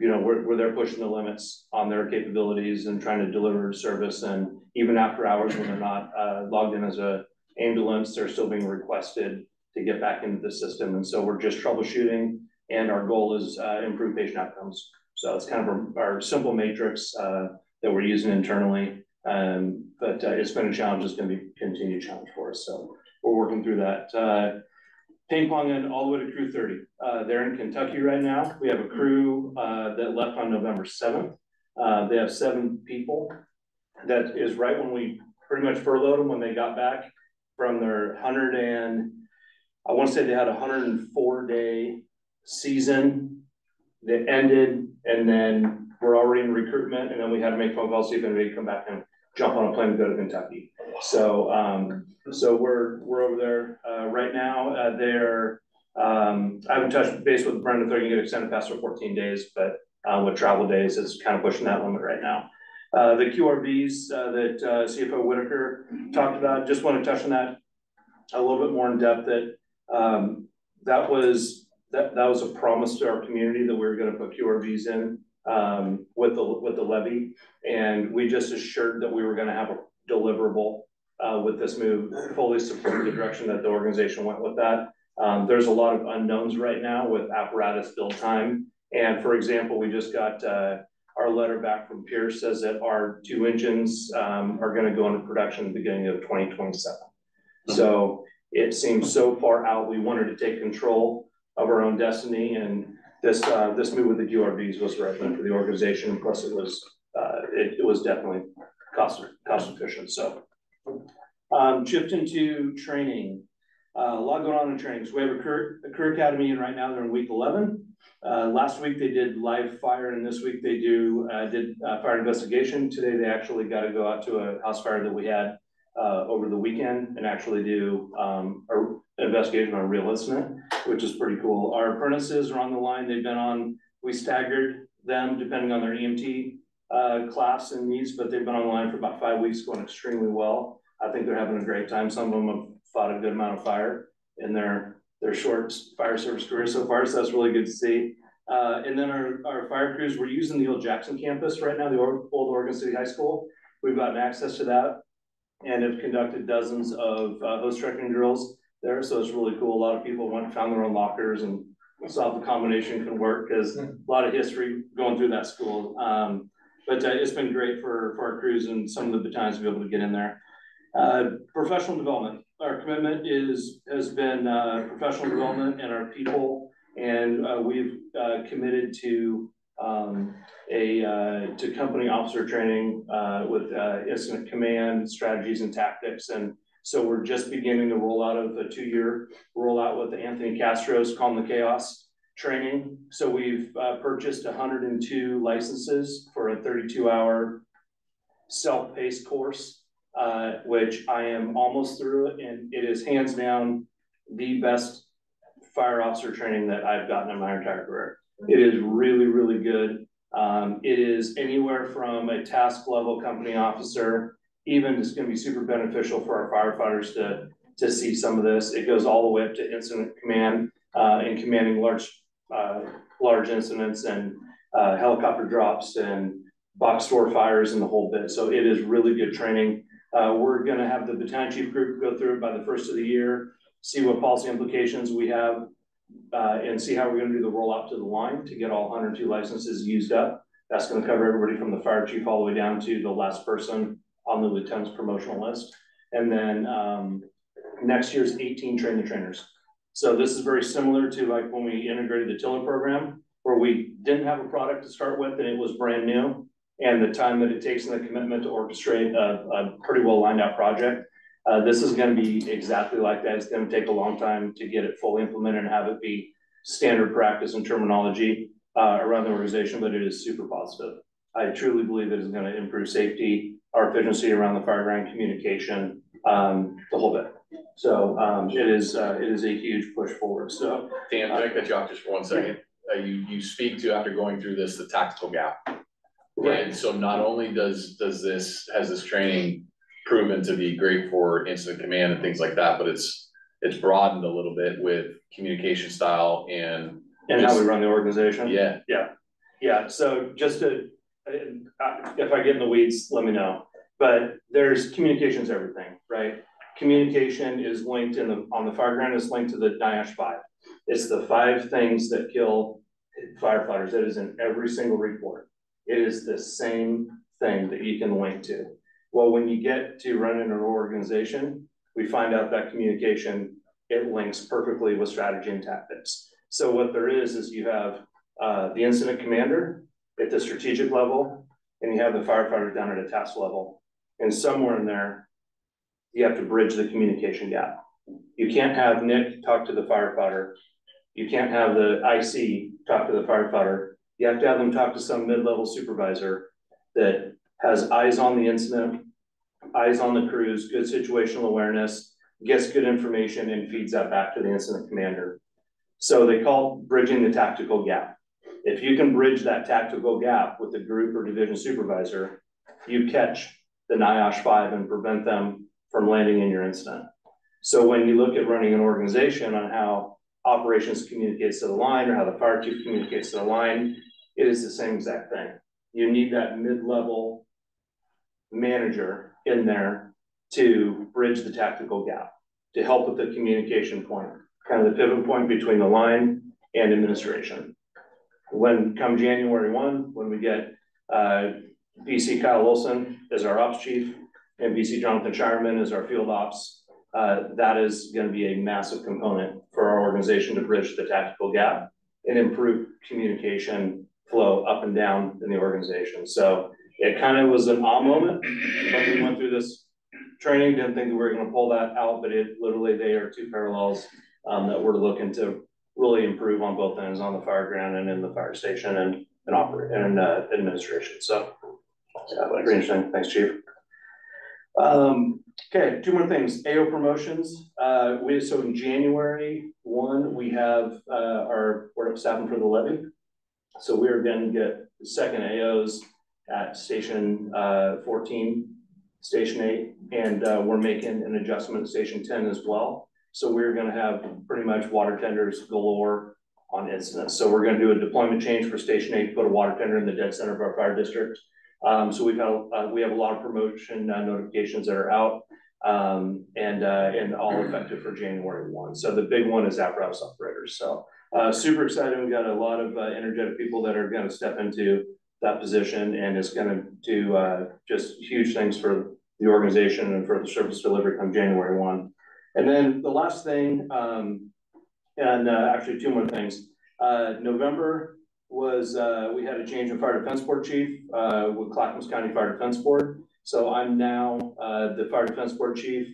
where they're pushing the limits on their capabilities and trying to deliver service, and even after hours when they're not logged in as a ambulance, they're still being requested to get back into the system. And so we're just troubleshooting, and our goal is improve patient outcomes. So it's kind of our simple matrix that we're using internally, but it's been a challenge. It's going to be a continued challenge for us. So we're working through that. Ping pong in all the way to crew 30. They're in Kentucky right now. We have a crew that left on November 7th. They have 7 people. That is right when we pretty much furloughed them when they got back from their I want to say they had a 104-day season that ended, and then we're already in recruitment, and then we had to make phone calls, see if anybody could come back and jump on a plane to go to Kentucky. So so we're over there right now. I haven't touched base with Brenda if they're gonna get extended past their 14 days, but with travel days, it's kind of pushing that limit right now. The QRVs that CFO Whitaker talked about, just want to touch on that a little bit more in depth. That was a promise to our community that we were going to put QRVs in with the levy, and we just assured that we were going to have a deliverable with this move. Fully support the direction that the organization went with that. There's a lot of unknowns right now with apparatus build time, and for example, we just got our letter back from Pierce says that our 2 engines, are gonna go into production at the beginning of 2027. So it seems so far out, we wanted to take control of our own destiny, and this move with the QRVs was the right one for the organization, plus it was definitely cost efficient, so. Shifting to training, a lot going on in training. So we have a career academy, and right now they're in week 11. Last week they did live fire, and this week they did fire investigation. Today they actually got to go out to a house fire that we had over the weekend and actually do an investigation on a real incident, which is pretty cool. Our apprentices are on the line. We staggered them depending on their EMT class and needs, but they've been on the line for about 5 weeks, going extremely well. I think they're having a great time. Some of them have fought a good amount of fire in their short fire service career so far, so that's really good to see. And then our fire crews, we're using the old Jackson campus right now, the old Oregon City High School. We've gotten access to that and have conducted dozens of hose trekking drills there, so it's really cool. A lot of people found their own lockers and saw if the combination can work, because a lot of history going through that school. But it's been great for our crews and some of the battalions to be able to get in there. Professional development. Our commitment has been professional development and our people, and we've committed to company officer training with incident command strategies and tactics. And so we're just beginning the rollout of a 2-year rollout with Anthony Castro's Calm the Chaos training. So we've purchased 102 licenses for a 32-hour self-paced course, which I am almost through it, and it is hands down the best fire officer training that I've gotten in my entire career. It is really, really good. It is anywhere from a task level company officer, even it's going to be super beneficial for our firefighters to see some of this. It goes all the way up to incident command and commanding large incidents and helicopter drops and box store fires and the whole bit. So it is really good training. We're going to have the battalion chief group go through it by the first of the year, see what policy implications we have, and see how we're going to do the rollout to the line to get all 102 licenses used up. That's going to cover everybody from the fire chief all the way down to the last person on the lieutenant's promotional list. And then next year's 18 train the trainers. So this is very similar to like when we integrated the Tiller program, where we didn't have a product to start with and it was brand new. And the time that it takes and the commitment to orchestrate a pretty well lined out project. This is going to be exactly like that. It's going to take a long time to get it fully implemented and have it be standard practice and terminology around the organization, but it is super positive. I truly believe it is going to improve safety, our efficiency around the fire ground communication, the whole bit. So it is a huge push forward. So Dan, can I cut you off just for 1 second? You speak to, after going through this, the tactical gap. Right. And so not only has this training proven to be great for incident command and things like that, but it's broadened a little bit with communication style and how we run the organization. Yeah. So just if I get in the weeds, let me know. But there's communication's everything, right? Communication is linked on the fire ground is linked to the NIOSH 5. It's the 5 things that kill firefighters. That is in every single report. It is the same thing that you can link to. Well, when you get to running an organization, we find out that communication, it links perfectly with strategy and tactics. So what there is you have the incident commander at the strategic level, and you have the firefighters down at a task level. And somewhere in there, you have to bridge the communication gap. You can't have Nick talk to the firefighter. You can't have the IC talk to the firefighter. You have to have them talk to some mid-level supervisor that has eyes on the incident, eyes on the crews, good situational awareness, gets good information and feeds that back to the incident commander. So they call bridging the tactical gap. If you can bridge that tactical gap with the group or division supervisor, you catch the NIOSH 5 and prevent them from landing in your incident. So when you look at running an organization on how operations communicates to the line or how the fire chief communicates to the line, it is the same exact thing. You need that mid-level manager in there to bridge the tactical gap, to help with the communication point, kind of the pivot point between the line and administration. When come January 1, when we get BC Kyle Wilson is our ops chief, and BC Jonathan Shireman is our field ops. That is gonna be a massive component for our organization to bridge the tactical gap and improve communication flow up and down in the organization. So it kind of was an aha moment when we went through this training. Didn't think that we were gonna pull that out, but it literally, they are two parallels that we're looking to really improve on both ends, on the fire ground and in the fire station and administration. So yeah, very interesting. Thanks, Chief. Okay, two more things. AO promotions. So in January 1, we have we're staffing for the levy. So we're going to get the second AOs at Station 14, Station 8, and we're making an adjustment at Station 10 as well. So we're going to have pretty much water tenders galore on incidents. So we're going to do a deployment change for Station 8, put a water tender in the dead center of our fire district. So we have a lot of promotion notifications that are out, and all effective for January 1. So the big one is apparatus operators. So super excited. We got a lot of energetic people that are going to step into that position, and it's going to do just huge things for the organization and for the service delivery come January 1. And then the last thing, actually two more things. November was we had a change in fire defense board chief with Clackamas County Fire Defense Board. So I'm now the fire defense board chief.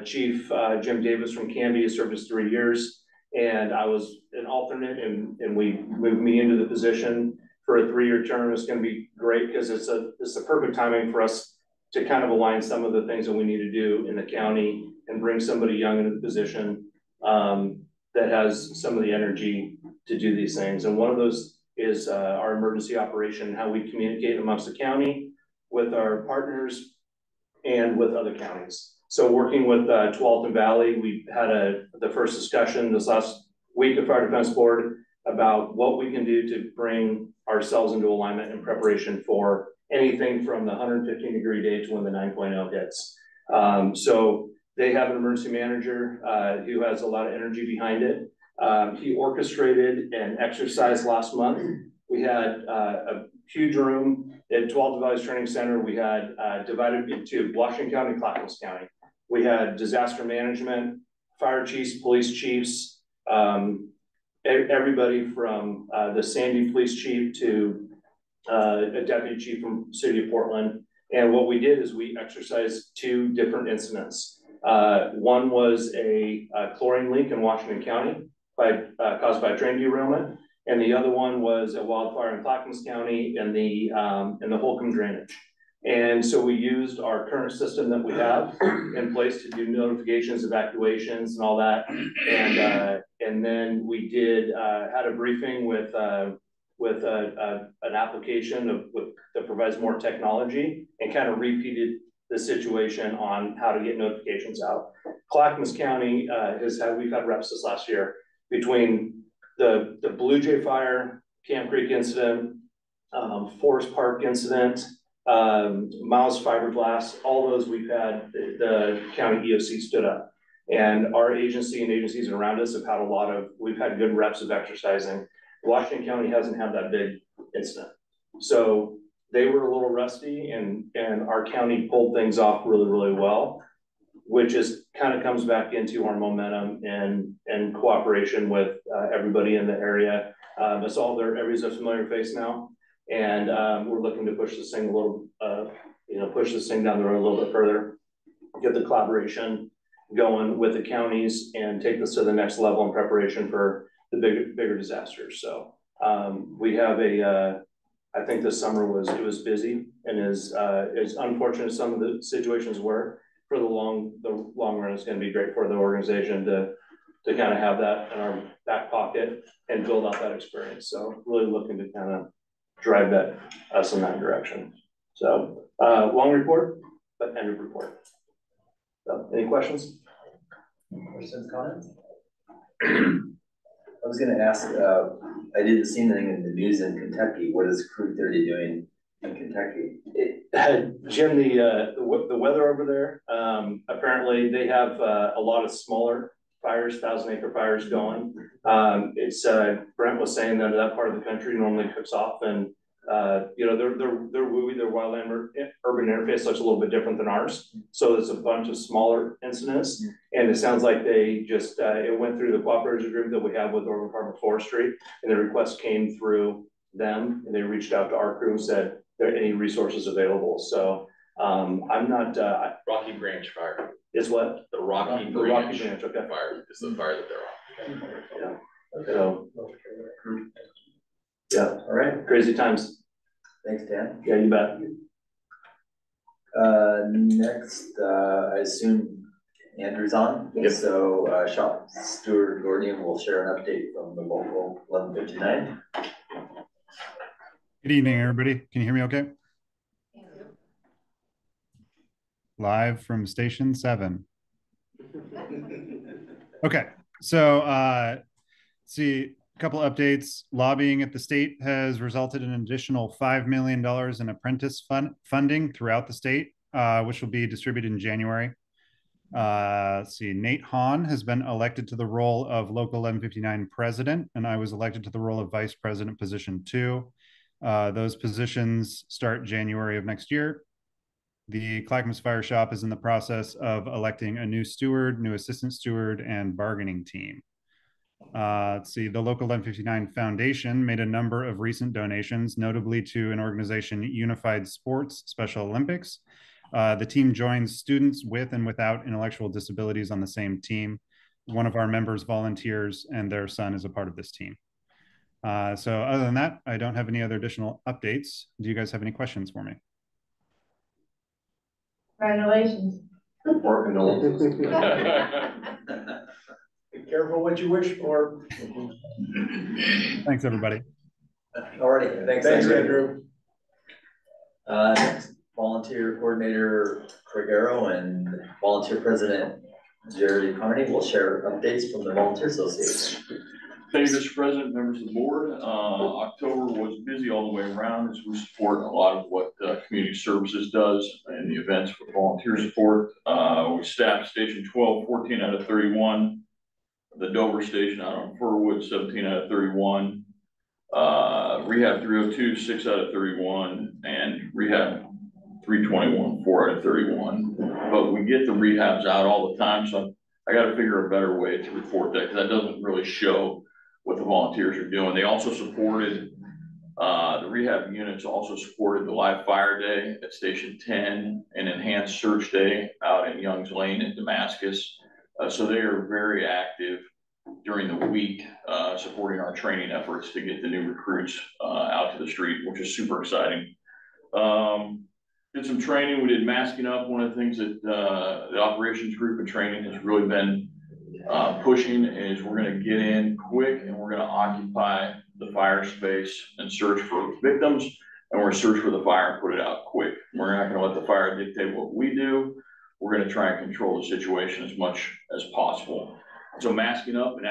Chief Jim Davis from Canby has served us 3 years, and I was an alternate, and we moved me into the position for a 3-year term. It's going to be great because it's the perfect timing for us to kind of align some of the things that we need to do in the county and bring somebody young into the position that has some of the energy to do these things. And one of those is our emergency operation, how we communicate amongst the county with our partners and with other counties. So working with Tualatin Valley, we had the first discussion this last week of Fire Defense Board about what we can do to bring ourselves into alignment in preparation for anything from the 115-degree day to when the 9.0 hits. So they have an emergency manager who has a lot of energy behind it. He orchestrated an exercise last month. We had a huge room at Tualatin Valley's Training Center. We had divided into Washington County and Clackamas County. We had disaster management, fire chiefs, police chiefs, everybody from the Sandy police chief to a deputy chief from the city of Portland. And what we did is we exercised 2 different incidents. One was a chlorine leak in Washington County caused by a train derailment, and the other one was a wildfire in Clackamas County and the Holcomb drainage. And so we used our current system that we have in place to do notifications, evacuations, and all that. And then we had a briefing with an application that provides more technology, and kind of repeated the situation on how to get notifications out. Clackamas County we've had reps this last year between the Blue Jay Fire, Camp Creek incident, Forest Park incident, Miles Fiberglass, all those we've had the county EOC stood up. And our agency and agencies around us have had we've had good reps of exercising. Washington County hasn't had that big incident. So they were a little rusty, and our county pulled things off really, really well, which is kind of comes back into our momentum and cooperation with everybody in the area. Everybody's a familiar face now, and we're looking to push this thing push this thing down the road a little bit further, get the collaboration going with the counties, and take this to the next level in preparation for the bigger disasters. So we have I think this summer was busy, and as unfortunate as some of the situations were, for the long run, it's going to be great for the organization to kind of have that in our back pocket and build out that experience. So really looking to kind of drive us in that direction. So long report, but end of report. So any questions? Questions, comments? I was gonna ask, I didn't see anything in the news in Kentucky. What is Crew 30 doing in Kentucky? Jim, the weather over there, apparently they have a lot of smaller fires, 1,000-acre fires going. Brent was saying that part of the country normally cooks off in their WUI, their wildland urban interface looks a little bit different than ours. So there's a bunch of smaller incidents, and it sounds like they just, it went through the cooperation agreement that we have with Oregon Department of Forestry, and the request came through them, and they reached out to our crew and said, are there any resources available? So I'm not, Rocky Branch Fire. is what? The Rocky The Rocky Branch Branch, okay. Fire is the fire that they're on. Yeah. So, Yeah, all right, crazy times. thanks, Dan. Yeah, you bet. Next, I assume Andrew's on. Yes. So, Shop Steward Gordian will share an update from the local 1159. Good evening, everybody. Can you hear me okay? Live from Station 7. Okay, so see, a couple updates. Lobbying at the state has resulted in an additional $5 million in apprentice funding throughout the state, which will be distributed in January. Let's see, Nate Hahn has been elected to the role of Local 1159 president, and I was elected to the role of vice president position 2. Those positions start January of next year. The Clackamas Fire Shop is in the process of electing a new steward, new assistant steward, and bargaining team. Let's see, the Local 1159 Foundation made a number of recent donations, notably to an organization, Unified Sports Special Olympics. The team joins students with and without intellectual disabilities on the same team. One of our members volunteers, and their son is a part of this team. So other than that, I don't have any other additional updates. Do you guys have any questions for me? Congratulations. Working on Be careful what you wish for. Thanks, everybody. Alrighty, thanks, Thanks, Andrew. Next, volunteer coordinator Cregaro and volunteer president Jerry Carney will share updates from the Volunteer Association. Thank you, Mr. President, members of the board. October was busy all the way around as we support a lot of what community services does and the events for volunteer support. We staffed Station 12, 14 out of 31. The Dover Station out on Furwood, 17 out of 31. Rehab 302, 6 out of 31. And Rehab 321, 4 out of 31. But we get the rehabs out all the time, so I got to figure a better way to report that, because that doesn't really show what the volunteers are doing. They also supported, the rehab units also supported the live fire day at Station 10 and enhanced search day out in Young's Lane in Damascus. So they are very active during the week, supporting our training efforts to get the new recruits out to the street, which is super exciting. Did some training. We did masking up. One of the things that the operations group and training has really been pushing is we're going to get in quick and we're going to occupy the fire space and search for victims, and we're going to search for the fire and put it out quick. We're not going to let the fire dictate what we do. We're going to try and control the situation as much as possible. So masking up and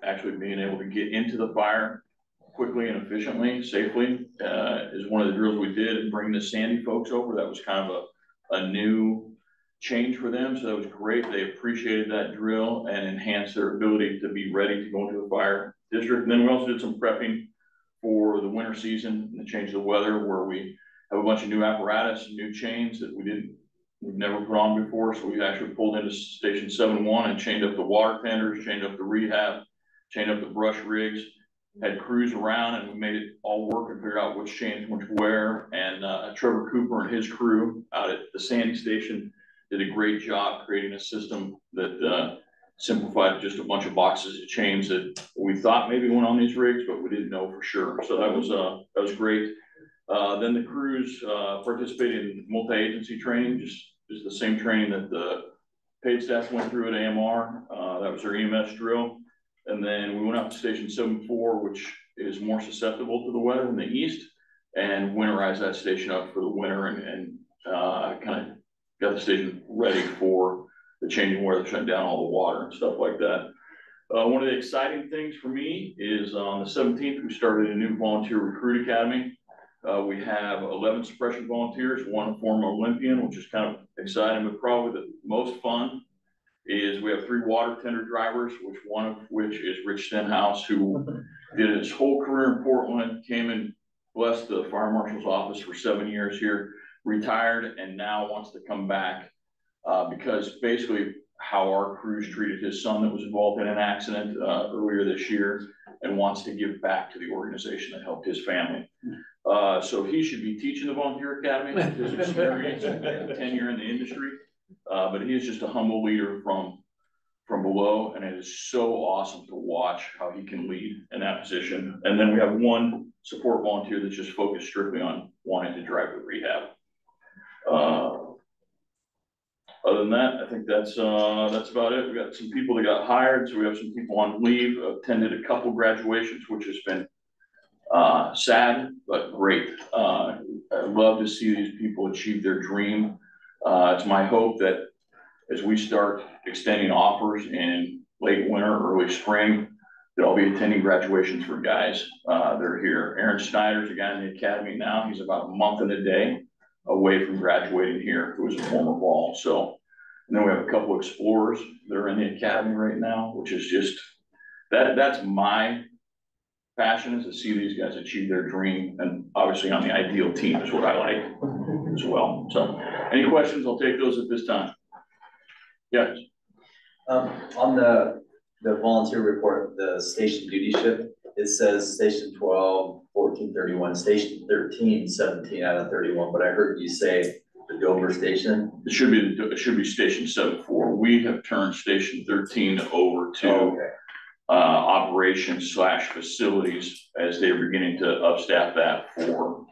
actually being able to get into the fire quickly and efficiently, safely, is one of the drills we did. And bringing the Sandy folks over, that was kind of a new change for them. So that was great. They appreciated that drill and enhanced their ability to be ready to go into the fire district. And then we also did some prepping for the winter season and the change of the weather, where we have a bunch of new apparatus and new chains that we've never put on before. So we actually pulled into Station 7-1 and chained up the water tenders, chained up the rehab, chained up the brush rigs, had crews around, and we made it all work and figure out which chains went where. And Trevor Cooper and his crew out at the Sandy Station did a great job creating a system that simplified just a bunch of boxes of chains that we thought maybe went on these rigs, but we didn't know for sure. So that was great. Then the crews participated in multi-agency training, just the same training that the paid staff went through at AMR. That was their EMS drill. And then we went up to Station 7-4, which is more susceptible to the weather in the east, and winterized that station up for the winter and kind of got the station ready for the changing weather, shutting down all the water and stuff like that. One of the exciting things for me is on the 17th, we started a new volunteer recruit academy. We have 11 suppression volunteers, one a former Olympian, which is kind of exciting, but probably the most fun is we have 3 water tender drivers, one of which is Rich Stenhouse, who did his whole career in Portland, came and blessed the fire marshal's office for 7 years here, retired, and now wants to come back because basically how our crews treated his son that was involved in an accident earlier this year, and wants to give back to the organization that helped his family. So he should be teaching the volunteer academy with his experience and tenure in the industry. But he is just a humble leader from below, and it is so awesome to watch how he can lead in that position. And then we have one support volunteer that's just focused strictly on wanting to drive the rehab. Other than that, I think that's about it. We got some people that got hired, so we have some people on leave. Attended a couple graduations, which has been sad but great. I love to see these people achieve their dream. It's my hope that as we start extending offers in late winter, early spring, that I'll be attending graduations for guys that are here. Aaron Snyder's a guy in the academy now. He's about a month and a day away from graduating here, who was a former Vol. So, and then we have a couple of explorers that are in the academy right now, which is just, that's my passion, is to see these guys achieve their dream, and obviously on the ideal team is what I like as well. So any questions, I'll take those at this time. Yes. On the volunteer report, the station duty shift, it says station 12, 14, 31, station 13, 17 out of 31, but I heard you say the Dover station. It should be station 74. We have turned station 13 over to operations / facilities, as they're beginning to upstaff that for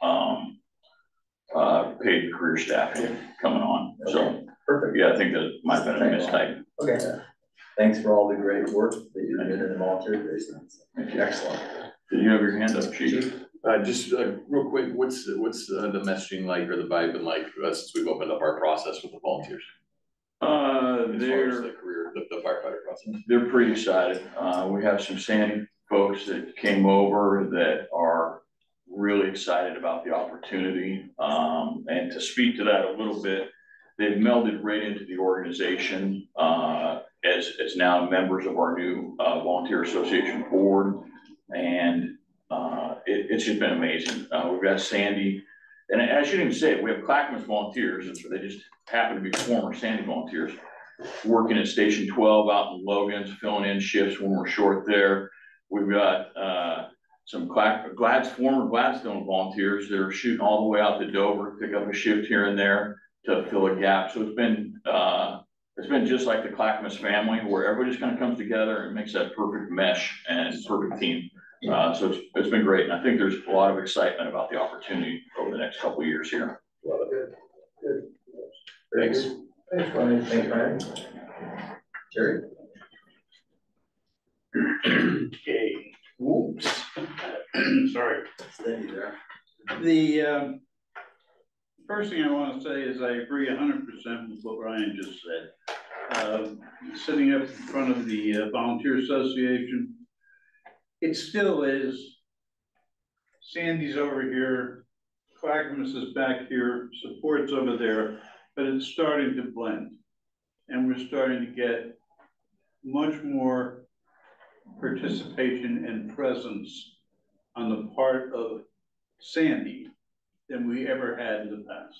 paid career staff coming on. Okay. So perfect. Yeah, I think that might have been a mistype. Okay. Yeah. Thanks for all the great work that you're doing in the volunteer business. Excellent. Did you have your hand up, Chief? Just real quick, what's the messaging like, or the vibe been like since we've opened up our process with the volunteers? They're the firefighter process. They're pretty excited. We have some Sandy folks that came over that are really excited about the opportunity. And to speak to that a little bit, they've melded right into the organization as now members of our new volunteer association board, and it's just been amazing. We've got Sandy, and I shouldn't even say it, we have Clackamas volunteers, and so they just happen to be former Sandy volunteers working at Station 12 out in Logan's, filling in shifts when we're short there. We've got some former Gladstone volunteers that are shooting all the way out to Dover to pick up a shift here and there to fill a gap. So it's been just like the Clackamas family, where everybody just kind of comes together and makes that perfect mesh and perfect team. So it's been great, and I think there's a lot of excitement about the opportunity over the next couple of years here. Good. Thanks. Thanks, Ryan. Thanks, Ryan. Jerry. Okay. Whoops. Sorry. Steady there. The first thing I want to say is I agree 100% with what Ryan just said. Sitting up in front of the Volunteer Association, it still is. Sandy's over here, Clackamas is back here, support's over there, but it's starting to blend. And we're starting to get much more participation and presence on the part of Sandy than we ever had in the past,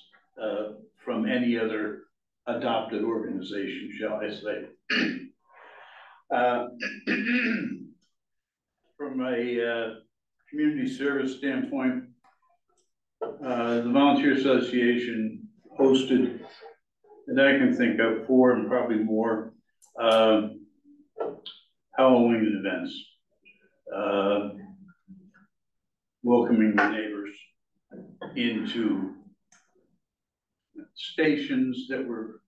from any other adopted organization, shall I say. From a community service standpoint, the Volunteer Association hosted, and I can think of 4 and probably more, Halloween events, welcoming the neighbors into stations that were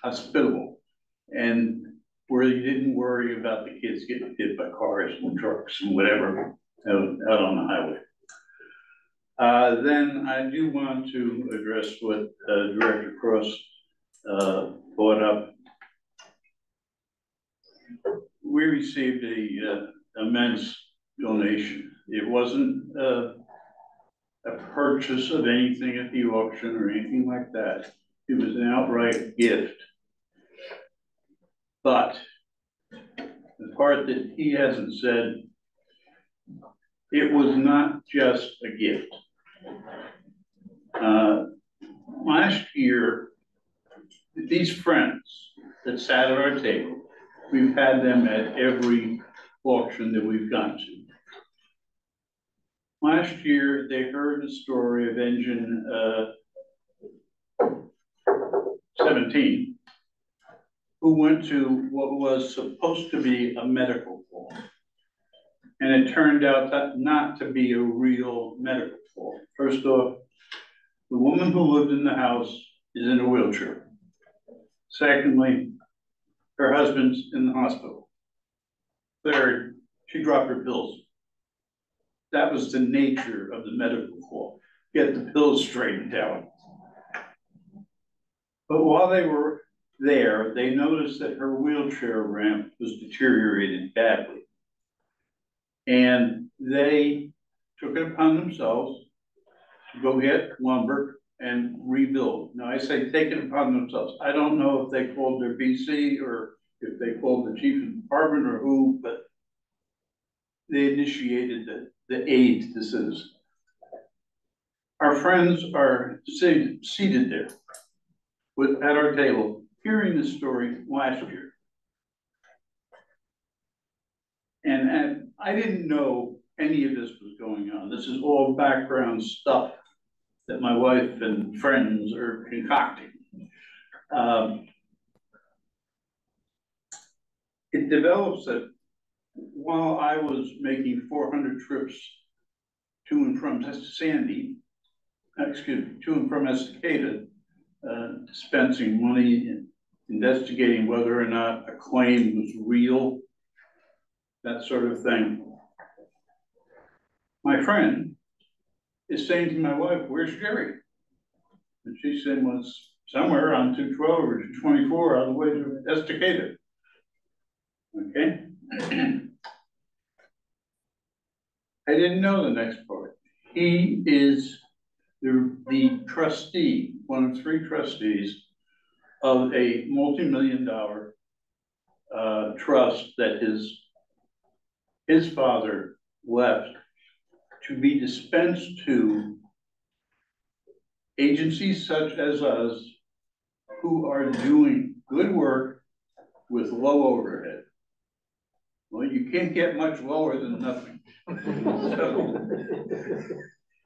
hospitable and where you didn't worry about the kids getting hit by cars and trucks and whatever out on the highway. Then I do want to address what Director Cross brought up. We received a immense donation. It wasn't a purchase of anything at the auction or anything like that. It was an outright gift. But the part that he hasn't said, it was not just a gift. Last year, these friends that sat at our table, we've had them at every auction that we've gone to. Last year, they heard the story of engine 17, who went to what was supposed to be a medical fault. And it turned out that not to be a real medical fault. First off, the woman who lived in the house is in a wheelchair. Secondly, her husband's in the hospital. Third, she dropped her pills. That was the nature of the medical fault. Get the pills straightened out. But while they were there, they noticed that her wheelchair ramp was deteriorated badly. And they took it upon themselves to go get lumber and rebuild. Now I say take it upon themselves. I don't know if they called their BC or if they called the chief of the department or who, but they initiated the aid to citizens. Our friends are seated there at our table, hearing this story last year. And I didn't know any of this was going on. This is all background stuff that my wife and friends are concocting. It develops that while I was making 400 trips to and from Sandy, to and from Estacada, dispensing money and investigating whether or not a claim was real, that sort of thing. My friend is saying to my wife, "Where's Jerry?" And she said, "Well, it's somewhere on 212 or 224 on the way to Estacada." Okay. I didn't know the next part. He is the trustee, one of 3 trustees of a multi-million-dollar trust that his father left to be dispensed to agencies such as us who are doing good work with low overhead. Well, you can't get much lower than nothing.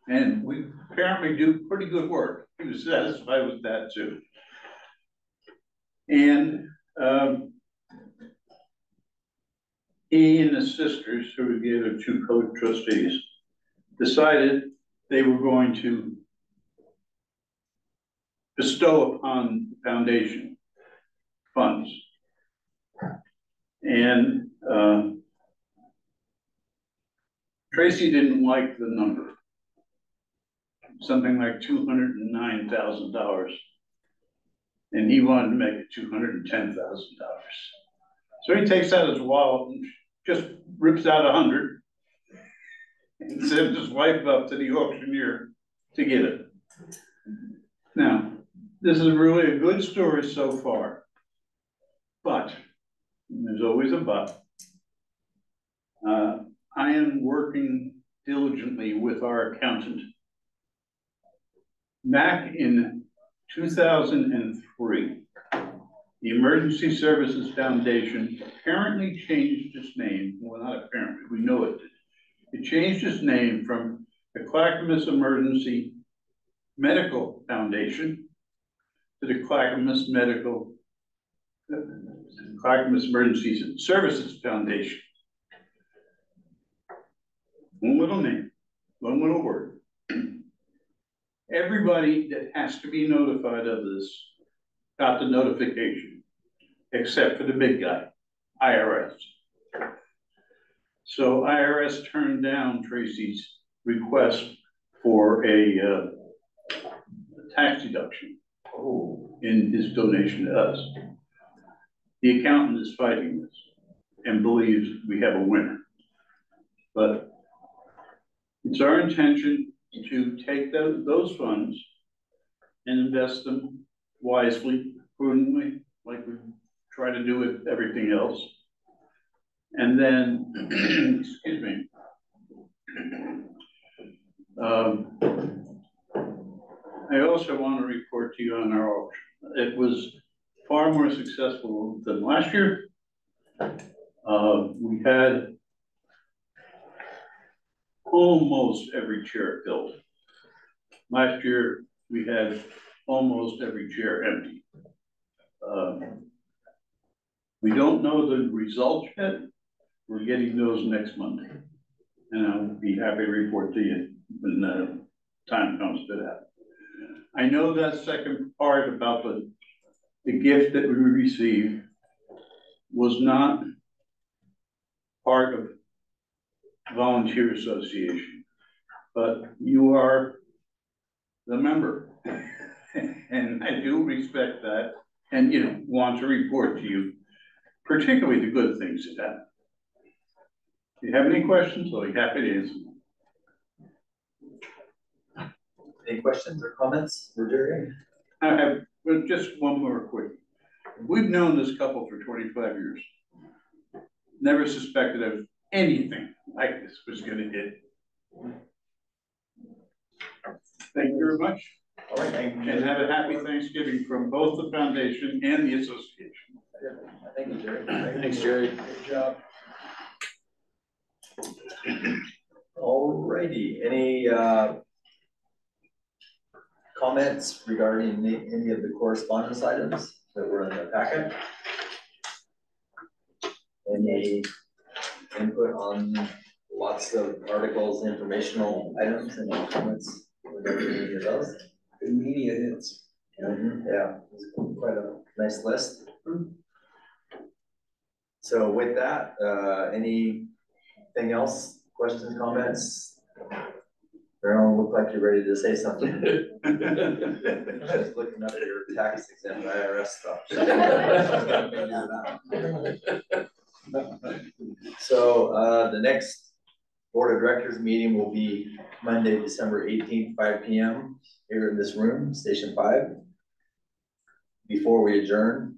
And we apparently do pretty good work. He was satisfied with that too. And he and his sisters, who were the other 2 co-trustees, decided they were going to bestow upon the foundation funds. And Tracy didn't like the number, something like $209,000. And he wanted to make it $210,000. So he takes out his wallet and just rips out 100 and sends his wife up to the auctioneer to get it. Now, this is really a good story so far, but there's always a but. I am working diligently with our accountant. Back in 2003, the Emergency Services Foundation apparently changed its name. Well, not apparently, we know it did. It changed its name from the Clackamas Emergency Medical Foundation to the Clackamas Emergency Services Foundation. One little name, one little word. Everybody that has to be notified of this got the notification, except for the big guy, IRS. So IRS turned down Tracy's request for a tax deduction in his donation to us. The accountant is fighting this and believes we have a winner. But it's our intention to take those funds and invest them wisely, prudently, like we try to do with everything else. And then, excuse me, I also want to report to you on our auction. It was far more successful than last year. We had almost every chair filled. Last year, we had almost every chair empty. We don't know the results yet. We're getting those next Monday. And I'll be happy to report to you when the time comes to that. I know that second part about the gift that we received was not part of volunteer association, but you are the member. And I do respect that and, you know, want to report to you, particularly the good things that happen. If you have any questions, I'll be happy to answer them. Any questions or comments for Jerry? I have just one more quick. We've known this couple for 25 years. Never suspected of anything like this was gonna hit. Thank you very much. All right, thank you. And have a happy Thanksgiving from both the foundation and the association. Thank you, Jerry. Thanks, Jerry. Good job. Alrighty, any comments regarding any of the correspondence items that were in the packet? Any input on lots of articles, informational items, and comments regarding any of those? The media hits. Yeah, it's quite a nice list. So with that, anything else? Questions, comments? Darryl, look like you're ready to say something. Just looking up your tax exempt IRS stuff. So the next board of directors meeting will be Monday, December 18th, 5 p.m. here in this room, Station 5. Before we adjourn,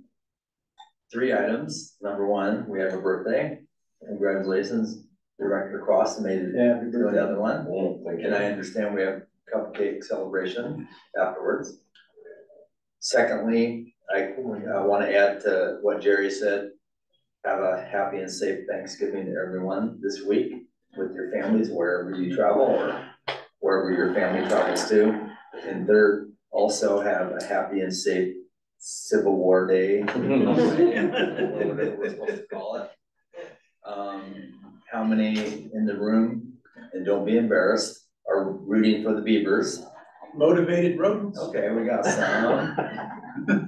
3 items. Number 1, we have a birthday. Congratulations, Director Cross made it to another one. And I understand we have cupcake celebration afterwards. Secondly, I want to add to what Jerry said. Have a happy and safe Thanksgiving to everyone this week with your families, wherever you travel or wherever your family travels to. And third, also have a happy and safe Civil War Day, whatever we're supposed to call it. How many in the room, and don't be embarrassed, are rooting for the Beavers? Motivated rodents. Okay, we got some.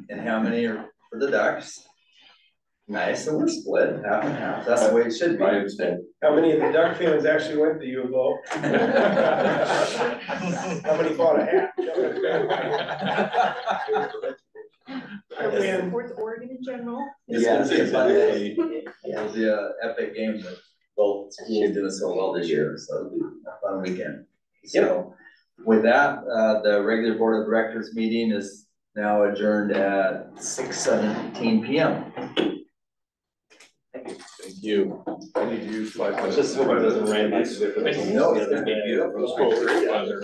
And how many are for the Ducks? Nice, so we're split, half and half. That's the way it should be. How many of the Duck fans actually went to U of O? How many bought a hat? Supports Oregon in general. It's gonna be a fun day. It'll be an epic game with both schools doing so well this year, so it'll be a fun weekend. So with that, the regular board of directors meeting is now adjourned at 6:17 p.m. Thank you. I need to use 5 minutes. Just hope it doesn't rain like. No, it's gonna be beautiful. Great weather.